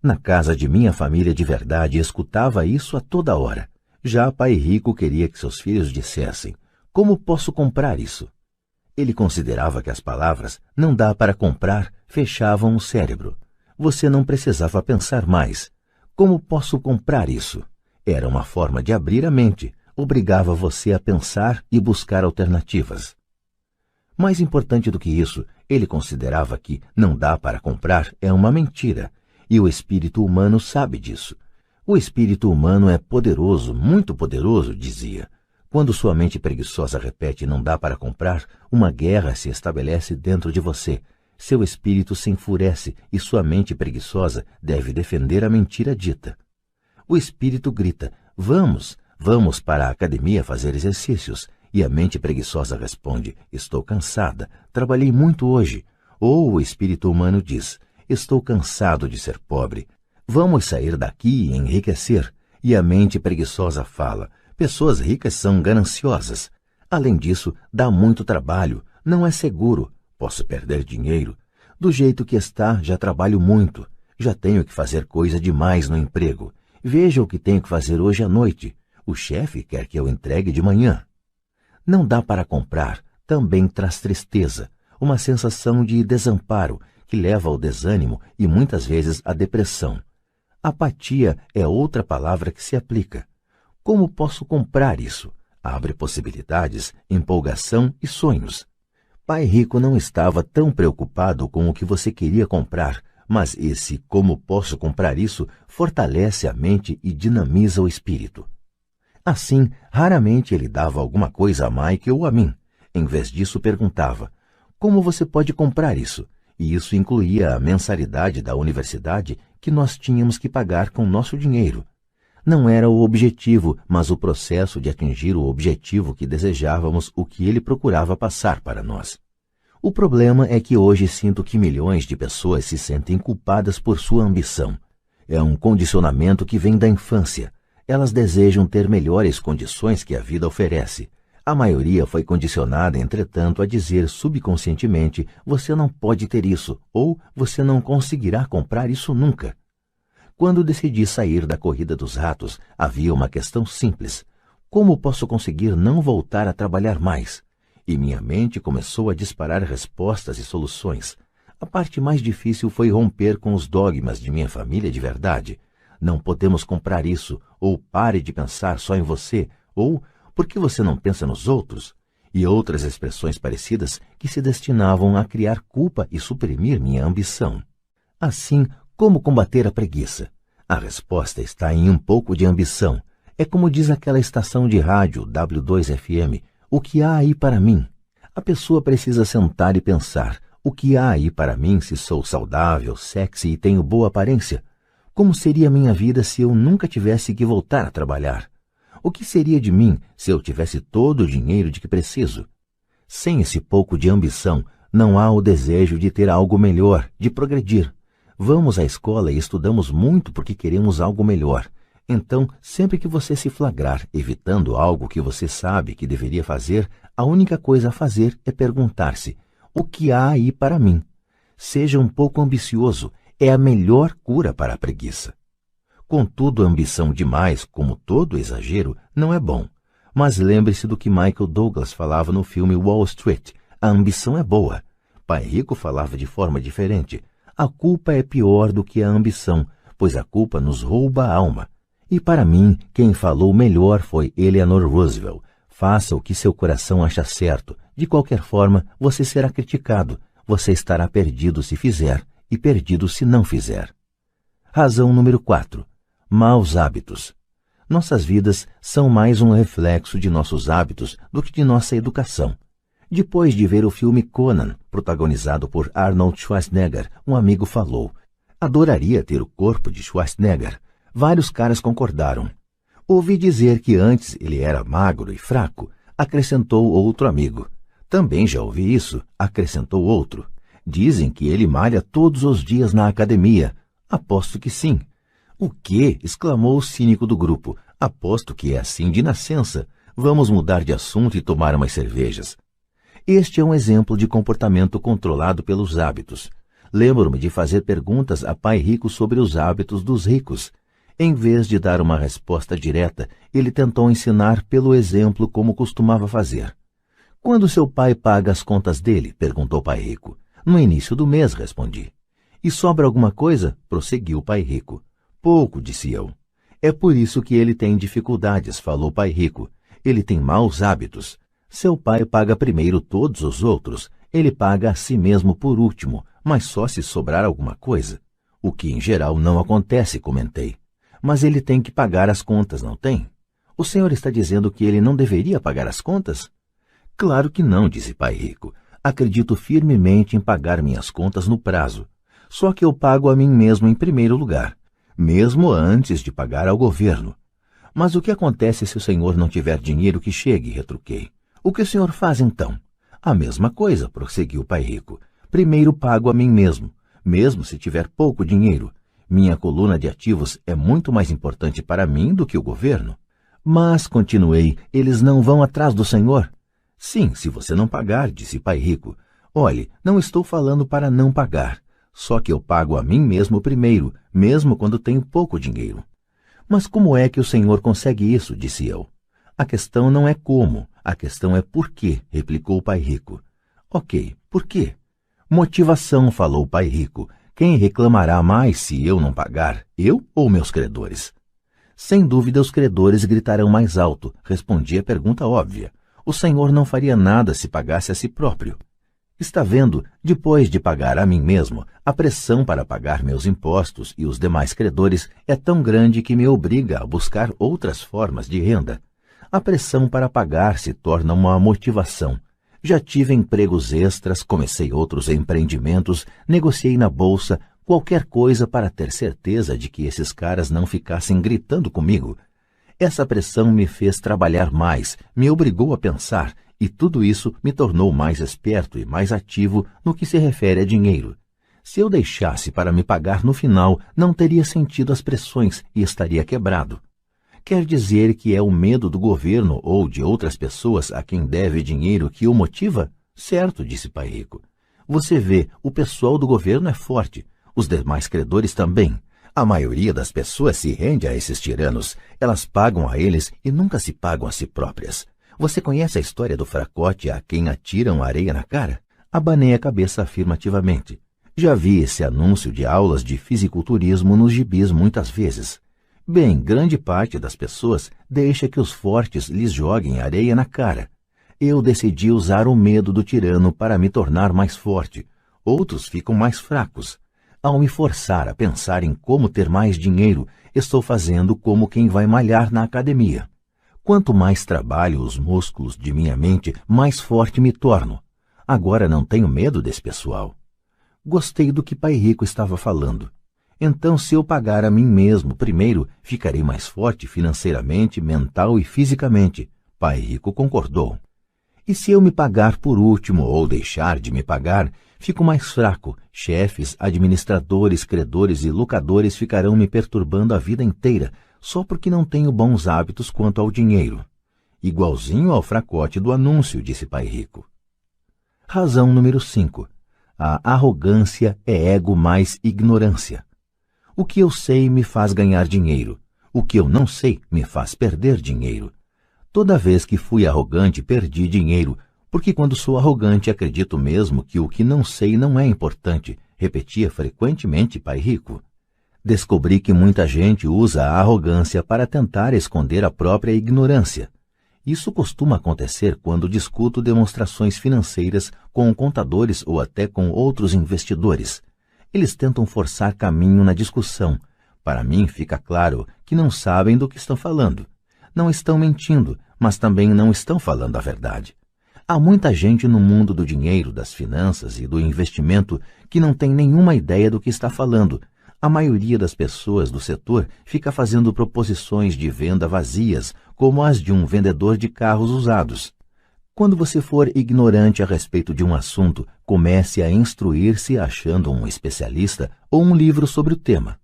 Na casa de minha família de verdade escutava isso a toda hora. Já pai rico queria que seus filhos dissessem: como posso comprar isso? Ele considerava que as palavras não dá para comprar fechavam o cérebro. Você não precisava pensar mais. Como posso comprar isso? Era uma forma de abrir a mente, obrigava você a pensar e buscar alternativas. Mais importante do que isso, ele considerava que não dá para comprar é uma mentira, e o espírito humano sabe disso. O espírito humano é poderoso, muito poderoso, dizia. Quando sua mente preguiçosa repete não dá para comprar, uma guerra se estabelece dentro de você. Seu espírito se enfurece e sua mente preguiçosa deve defender a mentira dita. O espírito grita: vamos para a academia fazer exercícios. E a mente preguiçosa responde: estou cansada, trabalhei muito hoje. Ou o espírito humano diz: estou cansado de ser pobre. Vamos sair daqui e enriquecer. E a mente preguiçosa fala: pessoas ricas são gananciosas. Além disso, dá muito trabalho, não é seguro. Posso perder dinheiro. Do jeito que está, já trabalho muito. Já tenho que fazer coisa demais no emprego. Veja o que tenho que fazer hoje à noite. O chefe quer que eu entregue de manhã. Não dá para comprar. Também traz tristeza, uma sensação de desamparo que leva ao desânimo e muitas vezes à depressão. Apatia é outra palavra que se aplica. Como posso comprar isso? Abre possibilidades, empolgação e sonhos. Pai rico não estava tão preocupado com o que você queria comprar, mas esse como posso comprar isso fortalece a mente e dinamiza o espírito. Assim, raramente ele dava alguma coisa a Mike ou a mim. Em vez disso, perguntava: como você pode comprar isso? E isso incluía a mensalidade da universidade que nós tínhamos que pagar com nosso dinheiro. Não era o objetivo, mas o processo de atingir o objetivo que desejávamos, o que ele procurava passar para nós. O problema é que hoje sinto que milhões de pessoas se sentem culpadas por sua ambição. É um condicionamento que vem da infância. Elas desejam ter melhores condições que a vida oferece. A maioria foi condicionada, entretanto, a dizer subconscientemente: você não pode ter isso, ou você não conseguirá comprar isso nunca. Quando decidi sair da corrida dos ratos, havia uma questão simples: como posso conseguir não voltar a trabalhar mais? E minha mente começou a disparar respostas e soluções. A parte mais difícil foi romper com os dogmas de minha família de verdade. Não podemos comprar isso, ou pare de pensar só em você, ou por que você não pensa nos outros? E outras expressões parecidas que se destinavam a criar culpa e suprimir minha ambição. Assim, como combater a preguiça? A resposta está em um pouco de ambição. É como diz aquela estação de rádio W2FM, o que há aí para mim? A pessoa precisa sentar e pensar: o que há aí para mim se sou saudável, sexy e tenho boa aparência? Como seria minha vida se eu nunca tivesse que voltar a trabalhar? O que seria de mim se eu tivesse todo o dinheiro de que preciso? Sem esse pouco de ambição, não há o desejo de ter algo melhor, de progredir. Vamos à escola e estudamos muito porque queremos algo melhor. Então, sempre que você se flagrar evitando algo que você sabe que deveria fazer, a única coisa a fazer é perguntar-se: o que há aí para mim? Seja um pouco ambicioso, é a melhor cura para a preguiça. Contudo, a ambição demais, como todo exagero, não é bom. Mas lembre-se do que Michael Douglas falava no filme Wall Street: a ambição é boa. Pai Rico falava de forma diferente: a culpa é pior do que a ambição, pois a culpa nos rouba a alma. E para mim, quem falou melhor foi Eleanor Roosevelt: faça o que seu coração acha certo. De qualquer forma, você será criticado. Você estará perdido se fizer, e perdido se não fizer. Razão número 4. Maus hábitos. Nossas vidas são mais um reflexo de nossos hábitos do que de nossa educação. Depois de ver o filme Conan, protagonizado por Arnold Schwarzenegger, um amigo falou: adoraria ter o corpo de Schwarzenegger. Vários caras concordaram. Ouvi dizer que antes ele era magro e fraco, acrescentou outro amigo. Também já ouvi isso, acrescentou outro. Dizem que ele malha todos os dias na academia. Aposto que sim. O quê? Exclamou o cínico do grupo. Aposto que é assim de nascença. Vamos mudar de assunto e tomar umas cervejas. Este é um exemplo de comportamento controlado pelos hábitos. Lembro-me de fazer perguntas a Pai Rico sobre os hábitos dos ricos. Em vez de dar uma resposta direta, ele tentou ensinar pelo exemplo como costumava fazer. Quando seu pai paga as contas dele? Perguntou Pai Rico. No início do mês, respondi. E sobra alguma coisa? Prosseguiu Pai Rico. Pouco, disse eu. É por isso que ele tem dificuldades, falou Pai Rico. Ele tem maus hábitos. Seu pai paga primeiro todos os outros. Ele paga a si mesmo por último, mas só se sobrar alguma coisa. O que em geral não acontece, comentei. Mas ele tem que pagar as contas, não tem? O senhor está dizendo que ele não deveria pagar as contas? Claro que não, disse Pai Rico. Acredito firmemente em pagar minhas contas no prazo. Só que eu pago a mim mesmo em primeiro lugar, mesmo antes de pagar ao governo. Mas o que acontece se o senhor não tiver dinheiro que chegue? Retruquei. O que o senhor faz então? A mesma coisa, prosseguiu Pai Rico. Primeiro pago a mim mesmo, mesmo se tiver pouco dinheiro. Minha coluna de ativos é muito mais importante para mim do que o governo. Mas, continuei, eles não vão atrás do senhor? Sim, se você não pagar, disse Pai Rico. Olhe, não estou falando para não pagar. Só que eu pago a mim mesmo primeiro, mesmo quando tenho pouco dinheiro. Mas como é que o senhor consegue isso? Disse eu. A questão não é como, a questão é por quê, replicou Pai Rico. Ok, por quê? Motivação, falou Pai Rico. Quem reclamará mais se eu não pagar, eu ou meus credores? Sem dúvida os credores gritarão mais alto, respondi a pergunta óbvia. O senhor não faria nada se pagasse a si próprio. Está vendo, depois de pagar a mim mesmo, a pressão para pagar meus impostos e os demais credores é tão grande que me obriga a buscar outras formas de renda. A pressão para pagar se torna uma motivação. Já tive empregos extras, comecei outros empreendimentos, negociei na bolsa, qualquer coisa para ter certeza de que esses caras não ficassem gritando comigo. Essa pressão me fez trabalhar mais, me obrigou a pensar, e tudo isso me tornou mais esperto e mais ativo no que se refere a dinheiro. Se eu deixasse para me pagar no final, não teria sentido as pressões e estaria quebrado. Quer dizer que é o medo do governo ou de outras pessoas a quem deve dinheiro que o motiva? Certo, disse Pai Rico. Você vê, o pessoal do governo é forte, os demais credores também. A maioria das pessoas se rende a esses tiranos, elas pagam a eles e nunca se pagam a si próprias. Você conhece a história do fracote a quem atiram areia na cara? Abanei a cabeça afirmativamente. Já vi esse anúncio de aulas de fisiculturismo nos gibis muitas vezes. Bem, grande parte das pessoas deixa que os fortes lhes joguem areia na cara. Eu decidi usar o medo do tirano para me tornar mais forte. Outros ficam mais fracos. Ao me forçar a pensar em como ter mais dinheiro, estou fazendo como quem vai malhar na academia. Quanto mais trabalho os músculos de minha mente, mais forte me torno. Agora não tenho medo desse pessoal. Gostei do que Pai Rico estava falando. Então, se eu pagar a mim mesmo primeiro, ficarei mais forte financeiramente, mental e fisicamente. Pai Rico concordou. E se eu me pagar por último ou deixar de me pagar, fico mais fraco. Chefes, administradores, credores e locadores ficarão me perturbando a vida inteira, só porque não tenho bons hábitos quanto ao dinheiro. Igualzinho ao fracote do anúncio, disse Pai Rico. Razão número 5. A arrogância é ego mais ignorância. O que eu sei me faz ganhar dinheiro. O que eu não sei me faz perder dinheiro. Toda vez que fui arrogante, perdi dinheiro, porque quando sou arrogante acredito mesmo que o que não sei não é importante, repetia frequentemente Pai Rico. Descobri que muita gente usa a arrogância para tentar esconder a própria ignorância. Isso costuma acontecer quando discuto demonstrações financeiras com contadores ou até com outros investidores. Eles tentam forçar caminho na discussão. Para mim fica claro que não sabem do que estão falando. Não estão mentindo, mas também não estão falando a verdade. Há muita gente no mundo do dinheiro, das finanças e do investimento que não tem nenhuma ideia do que está falando. A maioria das pessoas do setor fica fazendo proposições de venda vazias, como as de um vendedor de carros usados. Quando você for ignorante a respeito de um assunto, comece a instruir-se achando um especialista ou um livro sobre o tema.